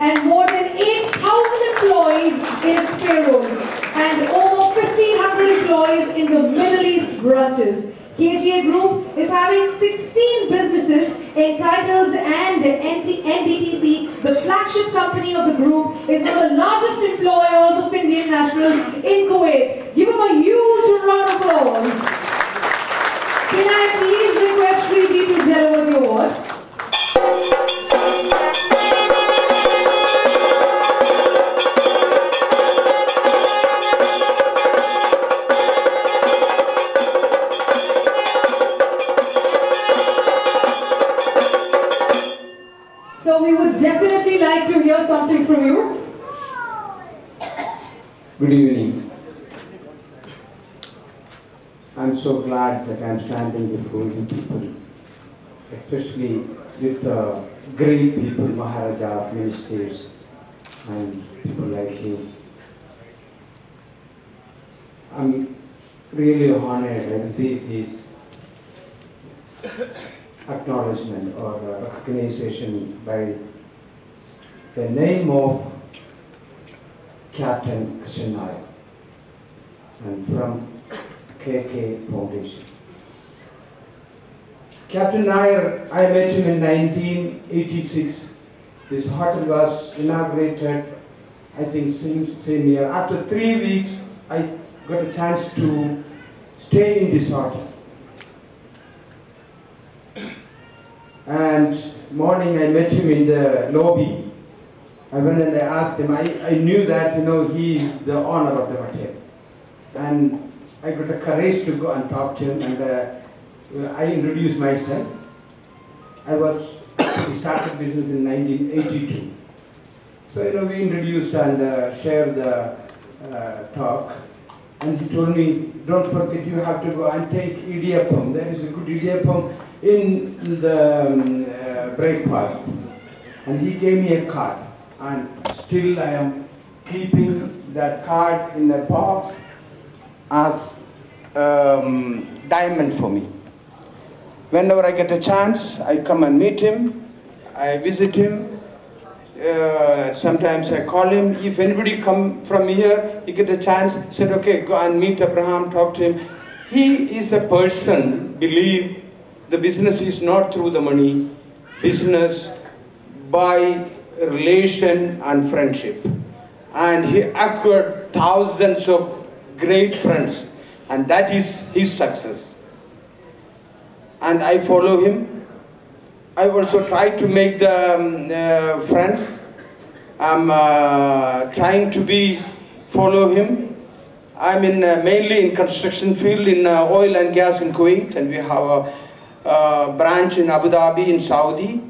and more than 8,000 employees in its payroll and over 1,500 employees in the Middle East branches. KGA Group is having 16 businesses entitled, and NBTC, the flagship company of the group, is one of the largest employers of Indian nationals in Kuwait. Give them a huge round of applause. Can I please request Sriji to deliver the award? So we would definitely like to hear something from you. Good evening. I'm so glad that I'm standing before you people, especially with great people, Maharajas, ministers, and people like you. I'm really honored I received this acknowledgement or recognition by the name of Captain Krishan Nair and from KK Foundation. Captain Nair, I met him in 1986. This hotel was inaugurated, I think, same year. After 3 weeks, I got a chance to stay in this hotel. And morning I met him in the lobby. I went and I asked him, I knew that, he is the owner of the hotel. And I got the courage to go and talk to him, and I introduced myself. We started business in 1982. So, we introduced and shared the talk. And he told me, don't forget, you have to go and take idiyappam. There is a good idiyappam in the breakfast. And he gave me a card. And still I am keeping that card in a box as diamond for me. Whenever I get a chance, I come and meet him, I visit him. Sometimes I call him. If anybody come from here, he get a chance, said, okay, go and meet Abraham, talk to him. He is a person, believe the business is not through the money, business by relation and friendship. And he acquired thousands of great friends, and that is his success. And I follow him. I also try to make the friends. I'm trying to follow him. I'm in mainly in construction field in oil and gas in Kuwait, and we have a branch in Abu Dhabi in Saudi.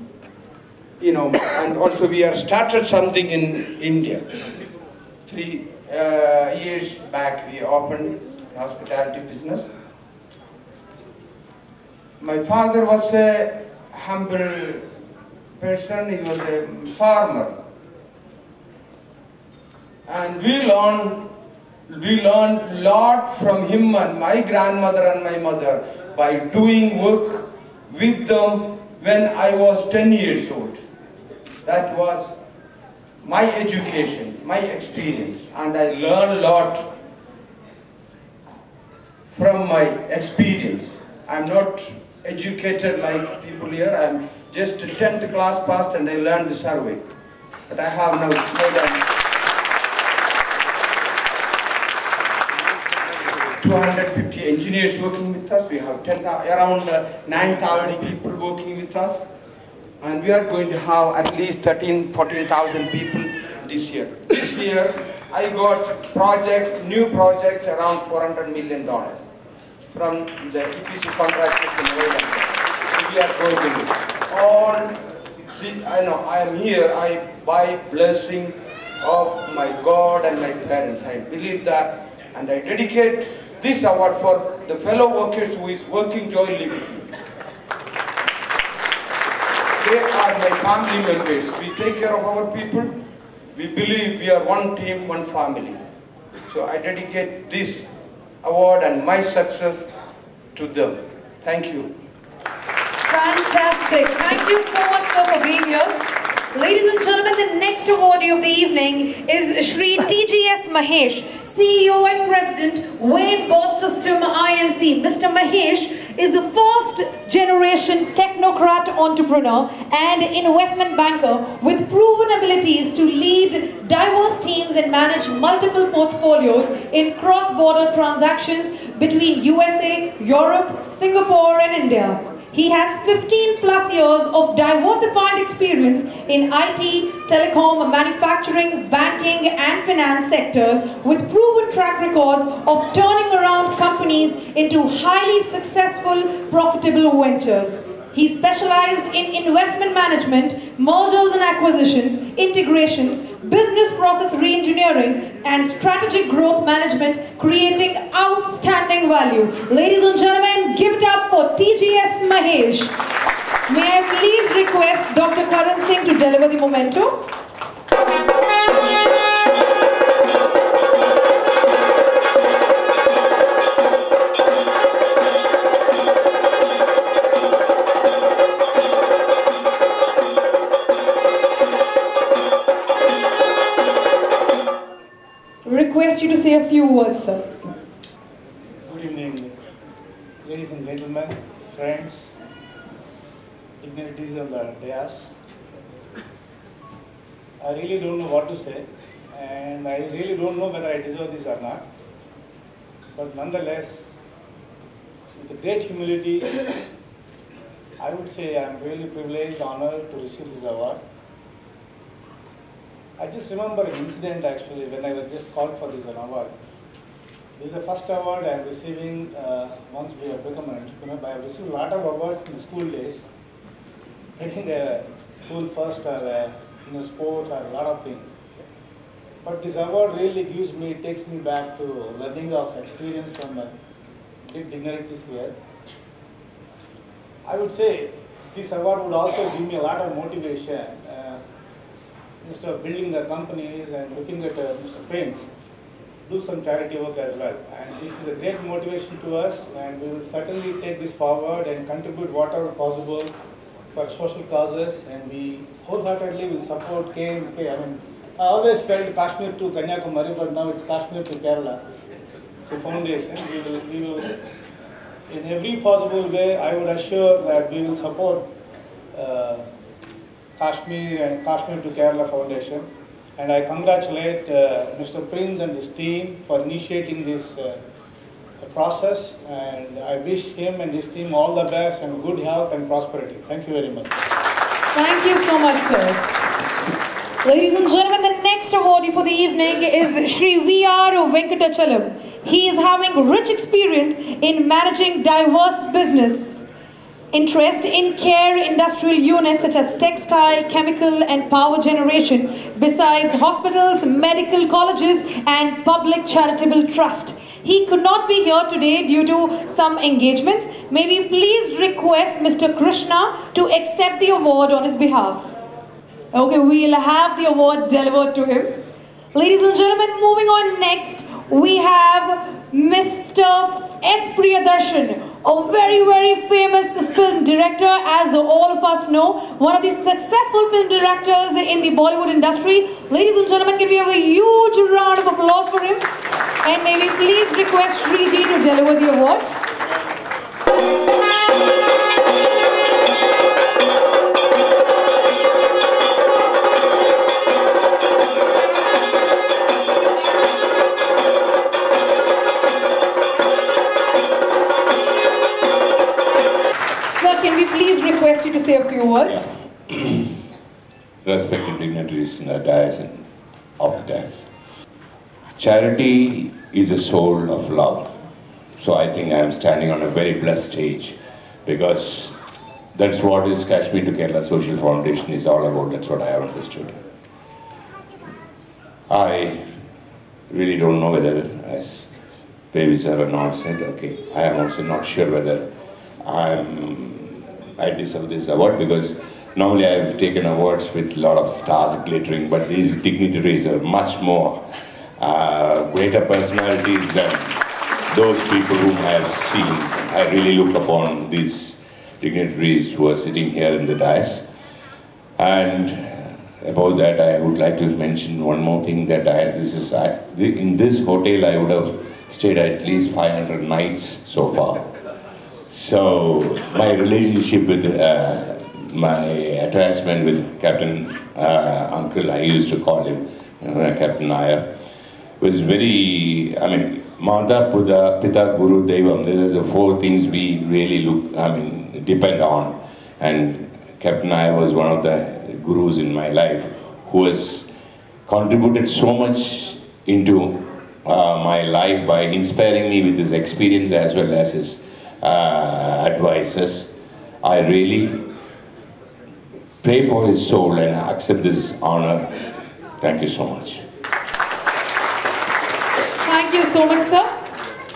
You know, and also we have started something in India. 3 years back we opened hospitality business. My father was a humble person, he was a farmer. And we learned a lot from him and my grandmother and my mother by doing work with them when I was 10 years old. That was my education, my experience, and I learned a lot from my experience. I'm not educated like people here. I'm just 10th class passed and I learned the survey. But I have now more than 250 engineers working with us. We have around 9,000 people working with us. And we are going to have at least 14,000 people this year. This year, I got new project around $400 million from the EPC contractors in oil and gas. We are going to all. I know I am here. By blessing of my God and my parents, I believe that, and I dedicate this award for the fellow workers who is working jointly with me. They are my family members. We take care of our people. We believe we are one team, one family. So I dedicate this award and my success to them. Thank you. Fantastic. Thank you so much, sir, for being here. Ladies and gentlemen, the next awardee of the evening is Shri TGS Mahesh, CEO and President, Wayne Board System INC. Mr. Mahesh is the first generation technocrat entrepreneur and investment banker with proven abilities to lead diverse teams and manage multiple portfolios in cross-border transactions between USA, Europe, Singapore and India. He has 15 plus years of diversified experience in IT, telecom, manufacturing, banking and finance sectors with proven track records of turning around companies into highly successful, profitable ventures. He specialized in investment management, mergers and acquisitions, integrations, business process re-engineering and strategic growth management, creating outstanding value. Ladies and gentlemen, give it up for TGS Mahesh. May I please request Dr. Karan Singh to deliver the memento? Request you to say a few words, sir. Good evening, ladies and gentlemen, friends, dignitaries on the dais. I really don't know what to say, and I really don't know whether I deserve this or not. But nonetheless, with great humility, I would say I am really privileged, honored to receive this award. I just remember an incident actually when I was just called for this award. This is the first award I am receiving once we have become an entrepreneur. I have received a lot of awards in the school days. I think school first or sports or a lot of things. But this award really takes me back to learning of experience from big dignitaries here. I would say this award would also give me a lot of motivation. Instead of building the companies and looking at Mr. Prince, do some charity work as well. And this is a great motivation to us, and we will certainly take this forward and contribute whatever possible for social causes, and we wholeheartedly will support KNK. I mean, I always felt Kashmir to Kanyakumari, but now it's Kashmir to Kerala. So foundation, we will in every possible way, I would assure that we will support Kashmir and Kashmir to Kerala Foundation, and I congratulate Mr. Prince and his team for initiating this process, and I wish him and his team all the best and good health and prosperity. Thank you very much. Thank you so much, sir. Ladies and gentlemen, the next awardee for the evening is Shri V.R. Venkatachalam. He is having rich experience in managing diverse business, interest in care industrial units such as textile, chemical and power generation, besides hospitals, medical colleges and public charitable trust. He could not be here today due to some engagements. May we please request Mr. Krishna to accept the award on his behalf. Okay, we'll have the award delivered to him. Ladies and gentlemen, moving on next, we have Mr. S. Priyadarshan, a very, very famous film director, as all of us know, one of the successful film directors in the Bollywood industry. Ladies and gentlemen, can we have a huge round of applause for him? And may we please request Shriji to deliver the award. Request you to say a few words. Yeah. Respected dignitaries in the dais and off the dais. Charity is the soul of love. So I think I am standing on a very blessed stage, because that's what this Kashmir to Kerala Social Foundation is all about. That's what I have understood. I really don't know whether, as Baby sir and all said, okay, I am also not sure whether I deserve this award, because normally I've taken awards with a lot of stars glittering, but these dignitaries are much more greater personalities than those people whom I have seen. I really look upon these dignitaries who are sitting here in the dais. And about that, I would like to mention one more thing, that in this hotel I would have stayed at least 500 nights so far. So my relationship with my attachment with Captain Uncle, I used to call him Captain Nair, was very, I mean, Mata, Pita, Guru, Devam. These are the four things we really depend on. And Captain Nair was one of the gurus in my life who has contributed so much into my life by inspiring me with his experience as well as his advices. I really pray for his soul and accept this honor. Thank you so much. Thank you so much, sir.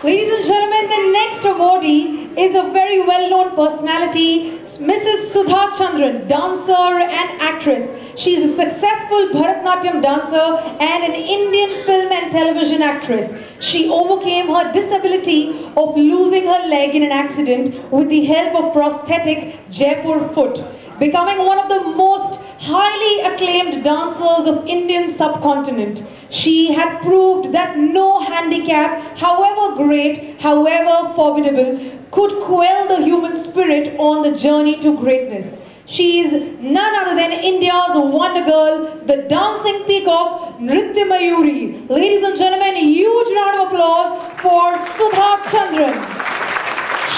Ladies and gentlemen, the next awardee is a very well-known personality, Mrs. Sudha Chandran, dancer and actress. She is a successful Bharatanatyam dancer and an Indian film and television actress. She overcame her disability of losing her leg in an accident with the help of prosthetic Jaipur foot, becoming one of the most highly acclaimed dancers of Indian subcontinent. She had proved that no handicap, however great, however formidable, could quell the human spirit on the journey to greatness. She is none other than India's wonder girl, the dancing peacock, Nritya Mayuri. Ladies and gentlemen, a huge round of applause for Sudha Chandran.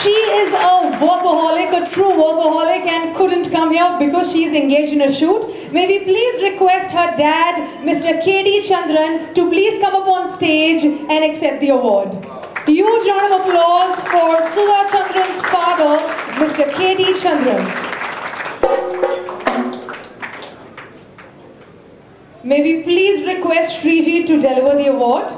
She is a workaholic, a true workaholic, and couldn't come here because she is engaged in a shoot. May we please request her dad, Mr. K.D. Chandran, to please come up on stage and accept the award. A huge round of applause for Sudha Chandran's father, Mr. K.D. Chandran. May we please request Shriji to deliver the award.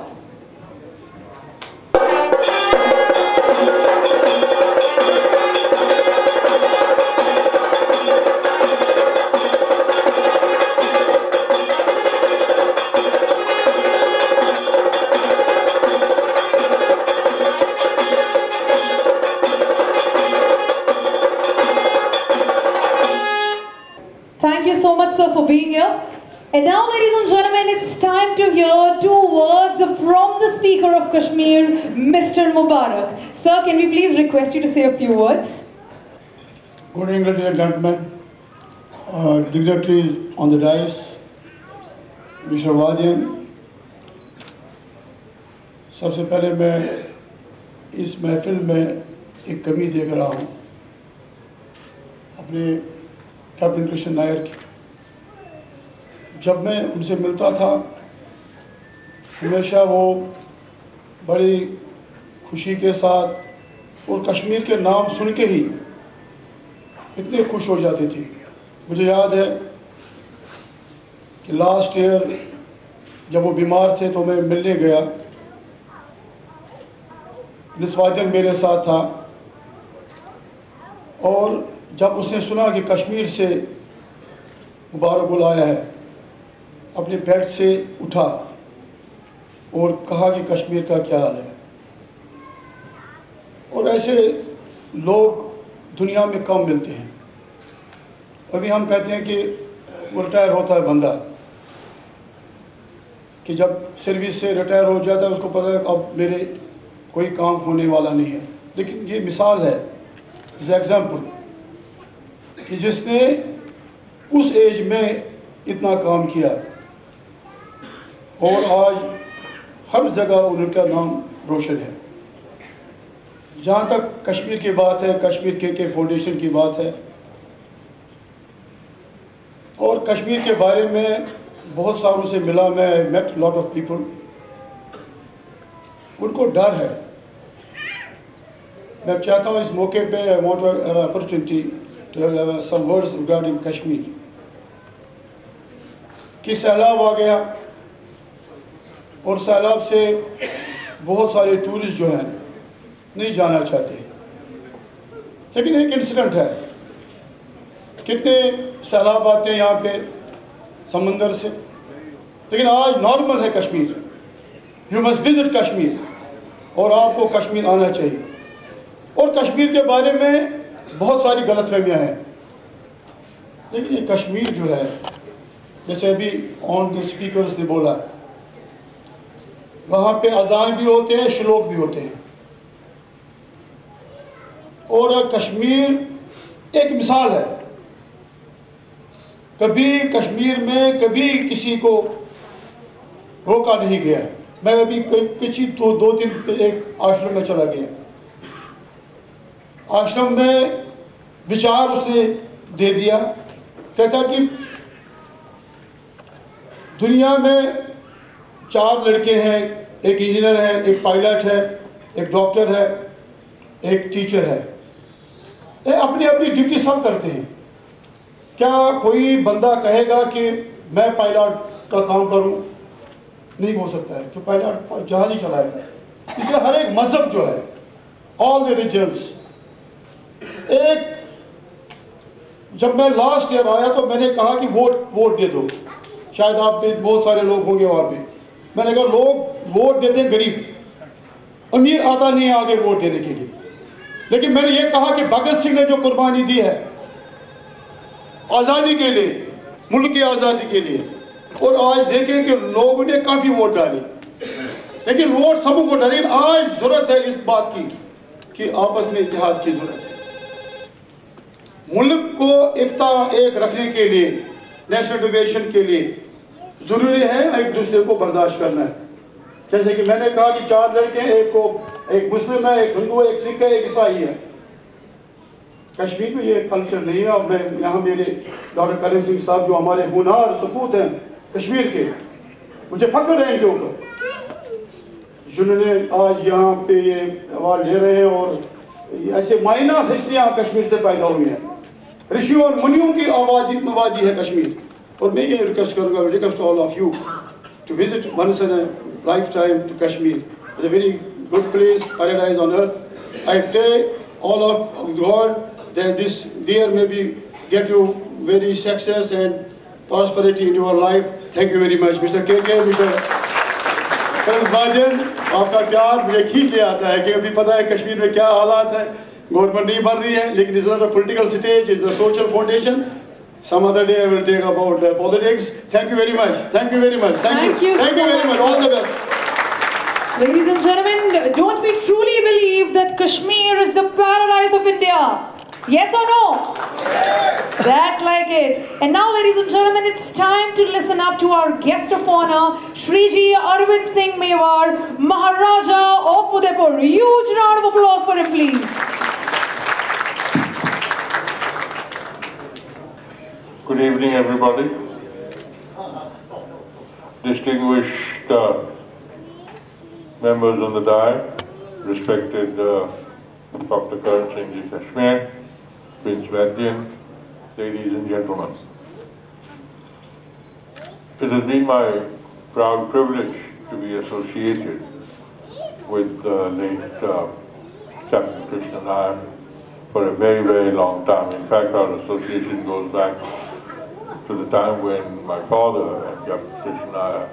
Thank you so much, sir, for being here. And now, ladies and gentlemen, it's time to hear two words from the Speaker of Kashmir, Mr. Mubarak. Sir, can we please request you to say a few words? Good evening, ladies and gentlemen. Dignitaries on the dais, Mr. Vadian. सबसे पहले मैं इस महफिल में एक कमी देख रहा हूँ अपने कैप्टन कृष्ण नायर की। जब मैं उनसे मिलता था हमेशा वो بڑی خوشی کے ساتھ اور کشمیر کے نام سن کے ہی اتنے خوش ہو جاتی تھی. مجھے یاد ہے کہ لاسٹ ایئر جب وہ بیمار تھے تو میں ملنے گیا. نسوادین میرے ساتھ تھا اور جب اس نے سنا کہ کشمیر سے مبارک گل آیا ہے اپنے بیڈ سے اٹھا اور کہا کہ کشمیر کا کیا حال ہے. اور ایسے لوگ دنیا میں کم ملتے ہیں. ابھی ہم کہتے ہیں کہ وہ ریٹائر ہوتا ہے بندہ کہ جب سروس سے ریٹائر ہو جاتا ہے اس کو پتہ ہے کہ اب میرے کوئی کام ہونے والا نہیں ہے. لیکن یہ مثال ہے از ایگزامپل کہ جس نے اس ایج میں اتنا کام کیا اور آج ہر جگہ ان کا نام روشن ہے. جہاں تک کشمیر کی بات ہے, کشمیر کے فاؤنڈیشن کی بات ہے, اور کشمیر کے بارے میں بہت ساروں سے ملا میں, میٹ لاٹ آف پیپل. ان کو ڈر ہے. میں چاہتا ہوں اس موقع پہ I want to have an opportunity to have some words regarding Kashmir. کہ سیلاب آ گیا اور سیلاب سے بہت سارے ٹورسٹ جو ہیں نہیں جانا چاہتے, لیکن ایک انسیڈنٹ ہے. کتنے سیلاب آتے ہیں یہاں پہ سمندر سے, لیکن آج نارمل ہے Kashmir. You must visit Kashmir, اور آپ کو کشمیر آنا چاہیے. اور کشمیر کے بارے میں بہت ساری غلط فہمیاں ہیں, لیکن یہ کشمیر جو ہے جیسے ابھی آن دی اسپیکرز نے بولا, وہاں پہ اذان بھی ہوتے ہیں, شلوک بھی ہوتے ہیں. اور کشمیر ایک مثال ہے. کبھی کشمیر میں کبھی کسی کو روکا نہیں گیا. میں ابھی کچھ دو دن ایک آشرم میں چلا گیا. آشرم میں وچار اس نے دے دیا, کہتا کہ دنیا میں 4 لڑکے ہیں, ایک انجینئر ہے, ایک پائلٹ ہے, ایک ڈاکٹر ہے, ایک ٹیچر ہے. اپنی اپنی ڈیوٹی سب کرتے ہیں. کیا کوئی بندہ کہے گا کہ میں پائلٹ کا کام کروں؟ نہیں ہو سکتا ہے کہ پائلٹ جہاز ہی چلائے گا. اس لیے ہر ایک مذہب جو ہے, آل دی ریلیجنس, ایک جب میں لاسٹ ایئر آیا تو میں نے کہا کہ ووٹ دے دو. شاید آپ پہ بہت سارے لوگ ہوں گے وہاں پہ. میں نے کہا لوگ ووٹ دیتے ہیں غریب, امیر آتا نہیں ہے آگے ووٹ دینے کے لیے. لیکن میں نے یہ کہا کہ بھگت سنگھ نے جو قربانی دی ہے آزادی کے لیے, ملک کی آزادی کے لیے, اور آج دیکھیں کہ لوگوں نے کافی ووٹ ڈالے, لیکن ووٹ سب کو ڈالے. آج ضرورت ہے اس بات کی کہ آپس میں اتحاد کی ضرورت ہے. ملک کو ایک رکھنے کے لیے, نیشنل ڈویشن کے لیے ضروری ہے ایک دوسرے کو برداشت کرنا ہے. جیسے کہ میں نے کہا کہ 4 لڑکے ہیں, ایک مسلم ہے, ایک ہندو ہے, ایک سکھ ہے, ایک عیسائی ہے. کشمیر میں یہ کلچر نہیں ہے. اب میں یہاں میرے ڈاکٹر کرن سنگھ صاحب جو ہمارے ہونہار سپوت ہیں کشمیر کے, مجھے فخر ہے ان کے اوپر, جنہوں نے آج یہاں پہ یہ ایوارڈ لے رہے ہیں. اور ایسے مائنہ ہستیاں کشمیر سے پیدا ہوئی ہیں. رشیوں اور منیوں کی آبادی ہے کشمیر. اور میں یہ ریکویسٹ کروں گا, request all of you to visit once in a lifetime to Kashmir. It's a very good place, paradise on earth. I pray all of God that this year maybe get you very success and prosperity in your life. Thank you very much, Mr. KK, Mr. Karan Sajan. آپ کا پیار مجھے کھینچ لے آتا ہے کہ ابھی پتہ ہے کشمیر میں کیا حالات ہیں. گورنمنٹ نہیں بن رہی ہے, لیکن it's not a political stage, it's a social foundation. Some other day I will take about politics. Thank you very much. Thank you very much. Thank you. Thank you very much. All the best. Ladies and gentlemen, don't we truly believe that Kashmir is the paradise of India? Yes or no? Yes. That's like it. And now, ladies and gentlemen, it's time to listen up to our guest of honor, Shriji Arvind Singh Mewar, Maharaja of Udaipur. Huge round of applause for him, please. Good evening, everybody. Distinguished members on the dais, respected Dr. Karan Singh Ji Kashmir, Prince Vaidyan, ladies and gentlemen. It has been my proud privilege to be associated with the late Captain Krishna Nair for a very, very long time. In fact, our association goes back to the time when my father and Captain Krishna Nair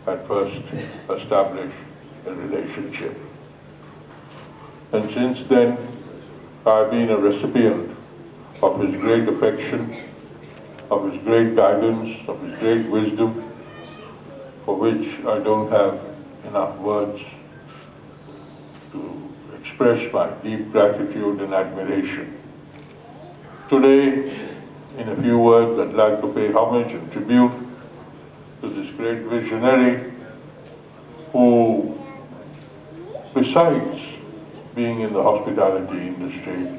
had first established a relationship. And since then, I've been a recipient of his great affection, of his great guidance, of his great wisdom, for which I don't have enough words to express my deep gratitude and admiration. Today, in a few words, I'd like to pay homage and tribute to this great visionary who, besides being in the hospitality industry,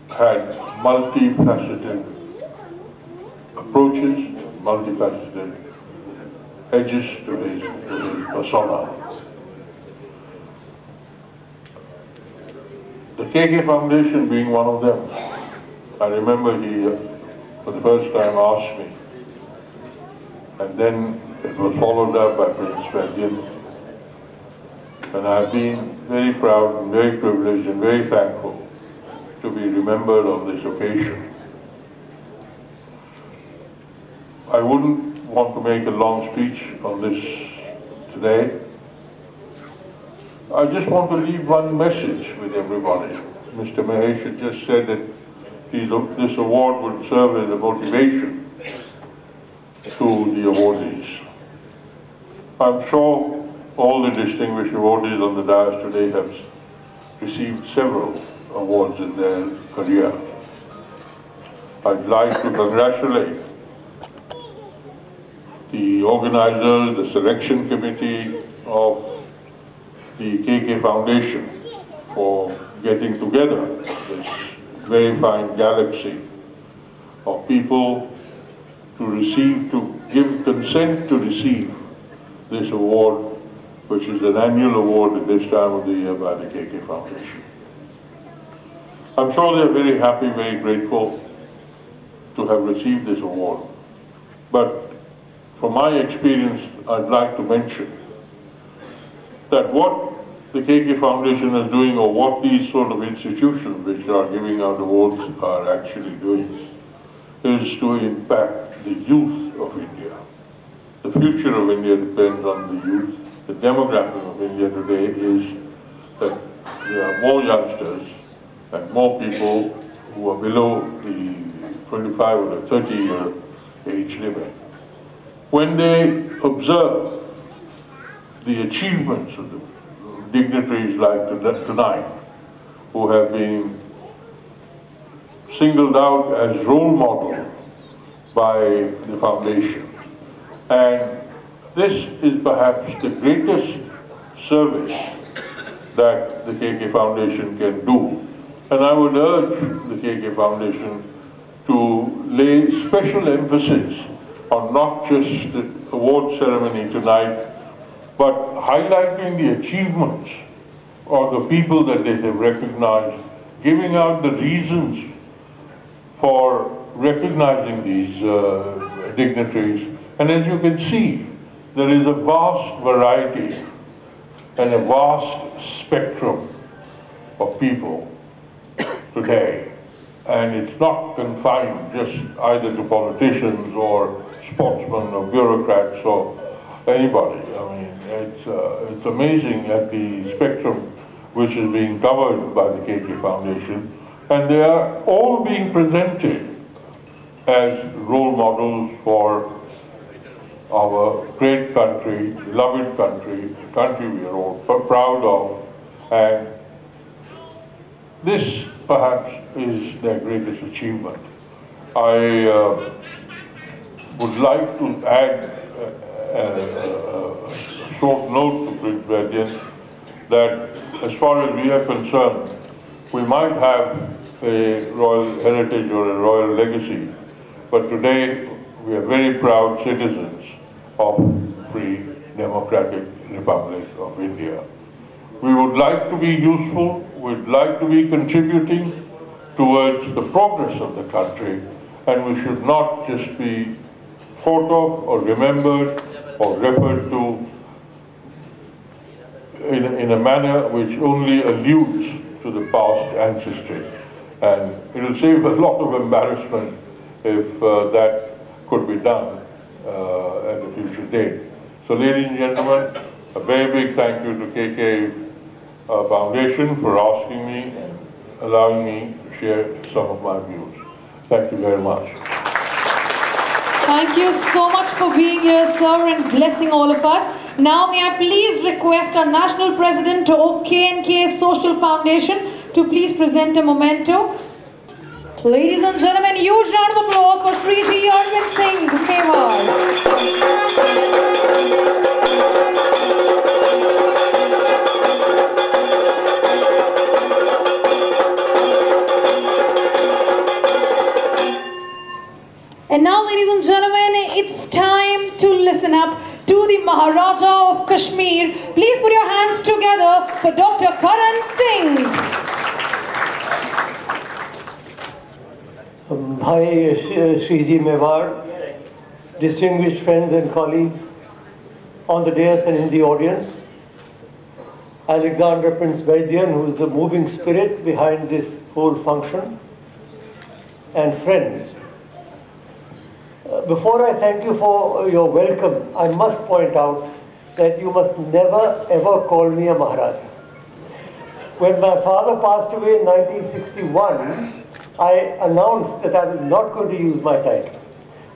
had multifaceted approaches, multifaceted edges to his persona. The KK Foundation being one of them. I remember he, for the first time, asked me, and then it was followed up by Prince Vaidyan. And I've been very proud and very privileged and very thankful to be remembered on this occasion. I wouldn't want to make a long speech on this today. I just want to leave one message with everybody. Mr. Mahesh had just said that this award would serve as a motivation to the awardees. I'm sure all the distinguished awardees on the dais today have received several awards in their career. I'd like to congratulate the organizers, the selection committee of the KK Foundation for getting together this very fine galaxy of people to give consent to receive this award, which is an annual award at this time of the year by the KK Foundation. I'm sure they're very happy, very grateful to have received this award. But from my experience, I'd like to mention that what the KK Foundation is doing, or what these sort of institutions which are giving out awards are actually doing, is to impact the youth of India. The future of India depends on the youth. The demographic of India today is that there are more youngsters and more people who are below the 25 or the 30-year age limit. When they observe the achievements of the dignitaries like tonight, who have been singled out as role model by the foundation, and this is perhaps the greatest service that the KK Foundation can do. And I would urge the KK Foundation to lay special emphasis on not just the award ceremony tonight, but highlighting the achievements of the people that they have recognized, giving out the reasons for recognizing these dignitaries. And as you can see, there is a vast variety and a vast spectrum of people today. And it's not confined just either to politicians or sportsmen or bureaucrats or anybody. I mean, it's amazing at the spectrum which is being covered by the KK Foundation. And they are all being presented as role models for our great country, beloved country, the country we are all proud of. And this perhaps is their greatest achievement. I would like to add a short note to Prince Vaidyan that as far as we are concerned, we might have a royal heritage or a royal legacy, but today we are very proud citizens of free Democratic Republic of India. We would like to be useful, we'd like to be contributing towards the progress of the country, and we should not just be thought of or remembered or referred to in a manner which only alludes to the past ancestry. And it will save a lot of embarrassment if that could be done at a future date. So ladies and gentlemen, a very big thank you to KK Foundation for asking me and allowing me to share some of my views. Thank you very much. Thank you so much for being here, sir, and blessing all of us. Now may I please request our National President of KNK Social Foundation to please present a memento. Ladies and gentlemen, huge round of applause for Shriji Arvind Singh Mewar. And now, ladies and gentlemen, it's time to listen up to the Maharaja of Kashmir. Please put your hands together for Dr. Karan Singh. Bhai Shriji Mewar, distinguished friends and colleagues on the dais and in the audience, Alexander Prince Vaidyan, who is the moving spirit behind this whole function, and friends. Before I thank you for your welcome, I must point out that you must never ever call me a Maharaja. When my father passed away in 1961, I announced that I was not going to use my title.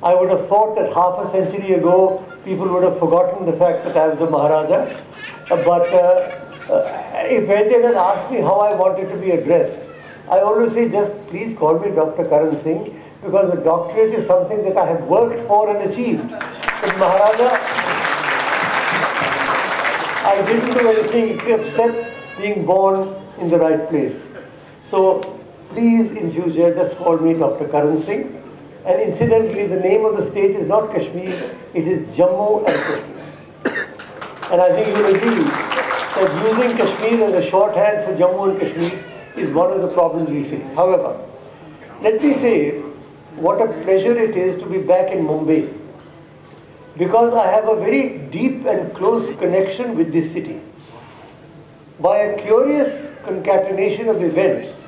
I would have thought that half a century ago, people would have forgotten the fact that I was a Maharaja. But if Vaidyan had asked me how I wanted to be addressed, I always say, just please call me Dr. Karan Singh, because the doctorate is something that I have worked for and achieved. But Maharaja, I didn't do anything except being born in the right place. So please, in future, just call me Dr. Karan Singh. And incidentally, the name of the state is not Kashmir, it is Jammu and Kashmir. And I think you will agree that using Kashmir as a shorthand for Jammu and Kashmir is one of the problems we face. However, let me say what a pleasure it is to be back in Mumbai, because I have a very deep and close connection with this city. By a curious concatenation of events,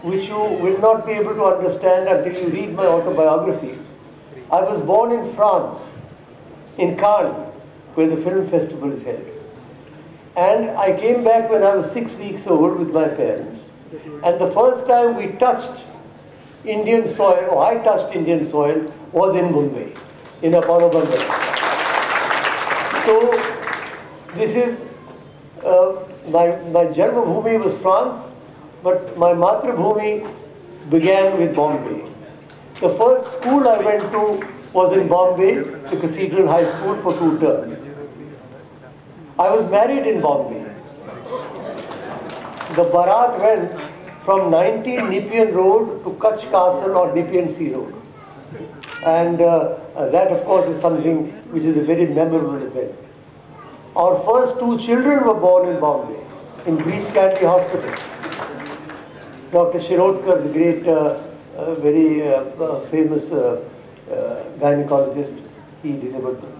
which you will not be able to understand until you read my autobiography, I was born in France, in Cannes, where the film festival is held. And I came back when I was 6 weeks old with my parents. And the first time we touched Indian soil, or I touched Indian soil, was in Mumbai, in Apollo Bandar. So, this is, my Janma Bhumi was France, but my Matra Bhumi began with Bombay. The first school I went to was in Bombay, the Cathedral High School, for 2 terms. I was married in Bombay. The Barat went from 19 Nepean Road to Kutch Castle on Nepean Sea Road. And that, of course, is something which is a very memorable event. Our first 2 children were born in Bombay, in Breeze Candy Hospital. Dr. Shirodkar, the great, very famous gynecologist, he delivered them.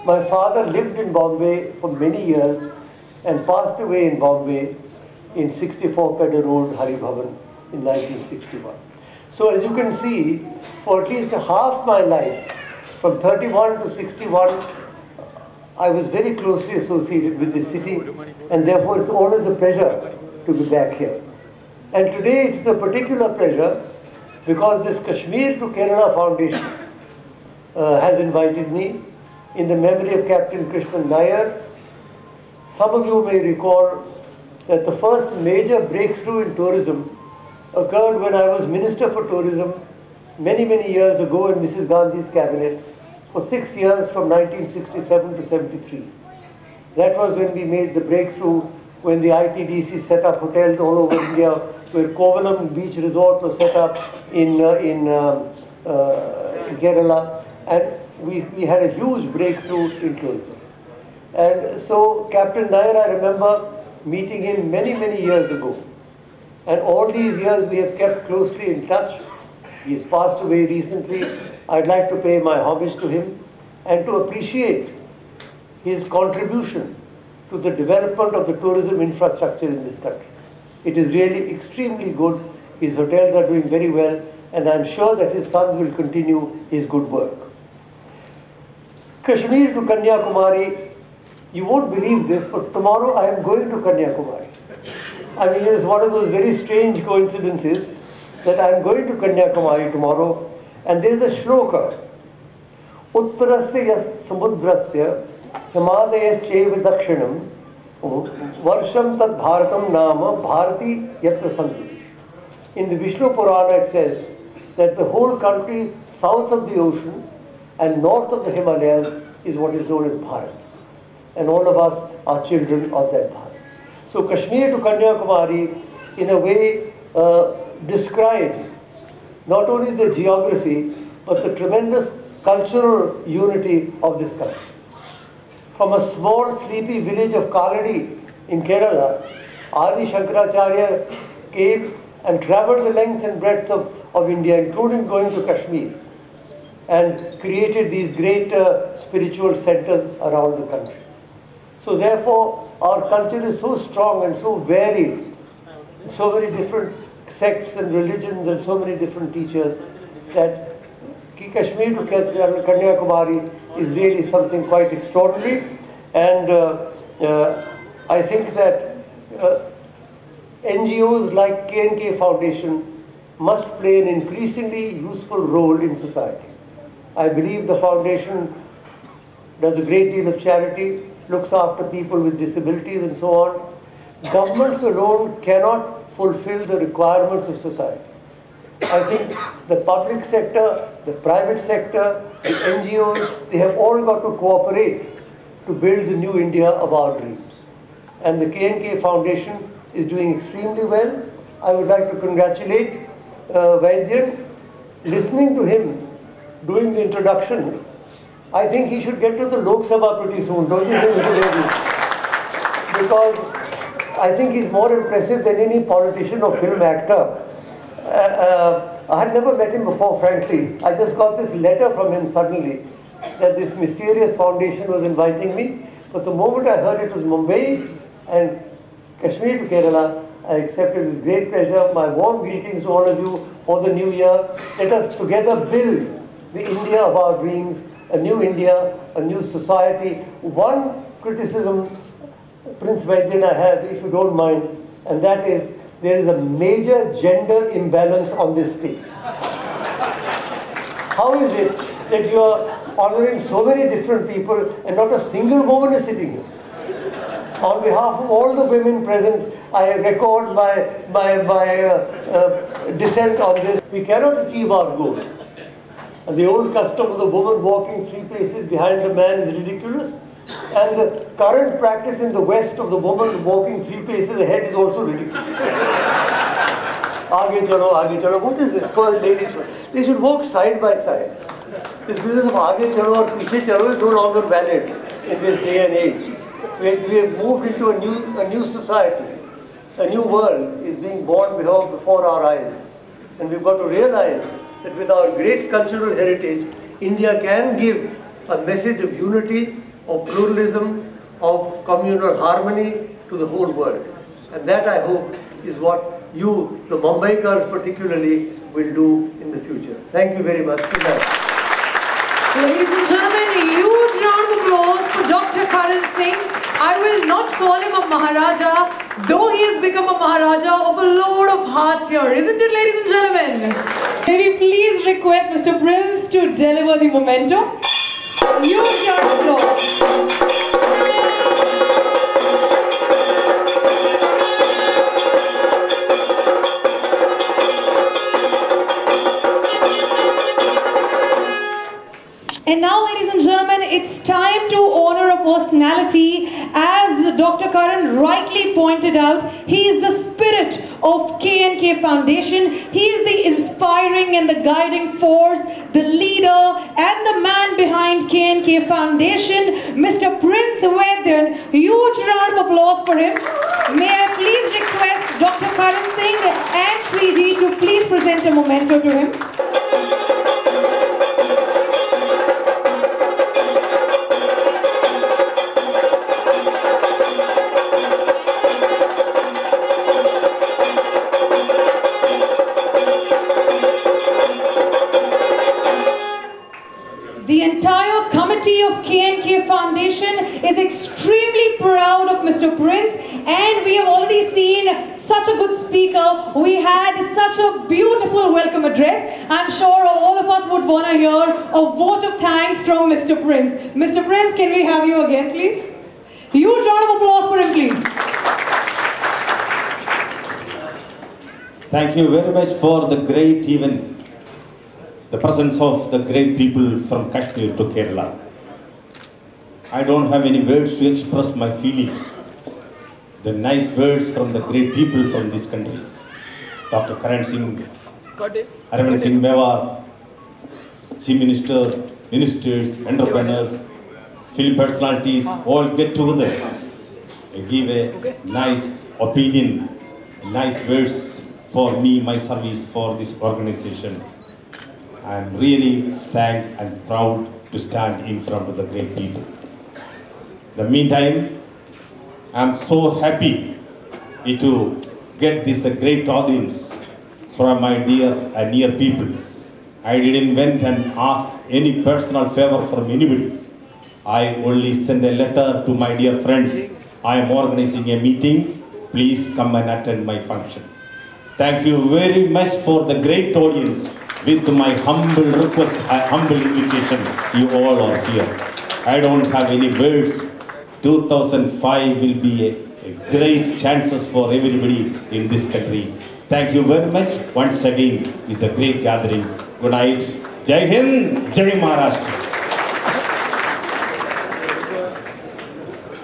My father lived in Bombay for many years and passed away in Bombay in 64 Pedder Road, Hari Bhavan, in 1961. So as you can see, for at least half my life, from 31 to 61, I was very closely associated with this city, and therefore it's always a pleasure to be back here. And today it's a particular pleasure because this Kashmir to Kerala Foundation has invited me in the memory of Captain Krishnan Nair. Some of you may recall that the first major breakthrough in tourism occurred when I was Minister for Tourism many, many years ago in Mrs. Gandhi's cabinet for 6 years from 1967 to 73. That was when we made the breakthrough, when the ITDC set up hotels all over India, where Kovalam Beach Resort was set up in Kerala, and we had a huge breakthrough in tourism. And so Captain Nair, I remember meeting him many, many years ago. And all these years we have kept closely in touch. He's passed away recently. I'd like to pay my homage to him and to appreciate his contribution to the development of the tourism infrastructure in this country. It is really extremely good. His hotels are doing very well, and I'm sure that his sons will continue his good work. Kashmir to Kanyakumari, you won't believe this, but tomorrow I am going to Kanyakumari. I mean, it is one of those very strange coincidences that I am going to Kanyakumari tomorrow, and there is a shloka, Uttarasya Samudrasya Himadayascha Dakshinam Varsham Tad Bharatam Nama Bharati Yatra Santi. In the Vishnu Purana it says that the whole country south of the ocean and north of the Himalayas is what is known as Bharat. And all of us are children of that Bharat. So Kashmir to Kanyakumari in a way describes not only the geography but the tremendous cultural unity of this country. From a small sleepy village of Kaladi in Kerala, Adi Shankaracharya came and travelled the length and breadth of India, including going to Kashmir, and created these great spiritual centers around the country. So therefore, our culture is so strong and so varied, so many different sects and religions and so many different teachers, that Kashmir to Kanyakumari is really something quite extraordinary. And I think that NGOs like K&K Foundation must play an increasingly useful role in society. I believe the foundation does a great deal of charity, looks after people with disabilities and so on. Governments alone cannot fulfill the requirements of society. I think the public sector, the private sector, the NGOs, they have all got to cooperate to build the new India of our dreams. And the K&K Foundation is doing extremely well. I would like to congratulate Vaidyan. Listening to him doing the introduction, I think he should get to the Lok Sabha pretty soon, don't you think, because I think he's more impressive than any politician or film actor. I had never met him before, frankly. I just got this letter from him suddenly that this mysterious foundation was inviting me. But the moment I heard it was Mumbai and Kashmir to Kerala, I accepted with great pleasure. My warm greetings to all of you for the new year. Let us together build the India of our dreams, a new India, a new society. One criticism, Prince Vaidyan, I have, if you don't mind, and that is, there is a major gender imbalance on this stage. How is it that you are honoring so many different people and not a single woman is sitting here? On behalf of all the women present, I record my dissent on this. We cannot achieve our goal. And the old custom of the woman walking 3 paces behind the man is ridiculous. And the current practice in the West of the woman walking 3 paces ahead is also ridiculous. Aage chalo, what is this? For ladies, they should walk side by side. This business of aage chalo or piche chalo is no longer valid in this day and age. We have moved into a new society. A new world is being born before our eyes. And we've got to realize that with our great cultural heritage, India can give a message of unity, of pluralism, of communal harmony to the whole world. And that, I hope, is what you, the Mumbaikars particularly, will do in the future. Thank you very much. Good night. Ladies and gentlemen, a huge round of applause for Dr. Karan Singh. I will not call him a Maharaja, though he has become a Maharaja of a load of hearts here. Isn't it, ladies and gentlemen? May we please request Mr. Prince to deliver the memento? Huge round of applause. And now, ladies and gentlemen, it's time to honor a personality. As Dr. Karan rightly pointed out, he is the spirit of K&K Foundation. He is the inspiring and the guiding force, the leader and the man behind K&K Foundation, Mr. Prince Vaidyan. Huge round of applause for him. May I please request Dr. Karan Singh and Shriji to please present a memento to him. The entire committee of K&K Foundation is extremely proud of Mr. Prince, and we have already seen such a good speaker. We had such a beautiful welcome address. I'm sure all of us would want to hear a vote of thanks from Mr. Prince. Mr. Prince, can we have you again, please? Huge round of applause for him, please. Thank you very much for the great event. The presence of the great people from Kashmir to Kerala. I don't have any words to express my feelings. The nice words from the great people from this country. Dr. Karan Singh, Arvind Singh Mewar, Chief Minister, ministers, entrepreneurs, film personalities, all get together and give a nice opinion, nice words for me, my service for this organization. I am really thanked and proud to stand in front of the great people. In the meantime, I am so happy to get this great audience from my dear and near people. I didn't went and ask any personal favor from anybody. I only sent a letter to my dear friends. I am organizing a meeting. Please come and attend my function. Thank you very much for the great audience. With my humble request, humble invitation, you all are here. I don't have any words. 2005 will be a great chances for everybody in this country. Thank you very much. Once again, it's a great gathering. Good night. Jai Hind, Jai Maharashtra.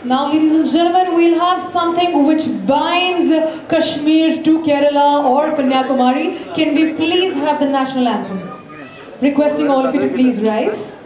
Now, ladies and gentlemen, we'll have something which binds Kashmir to Kerala or Kanyakumari. Can we please have the national anthem? Requesting all of you to please rise.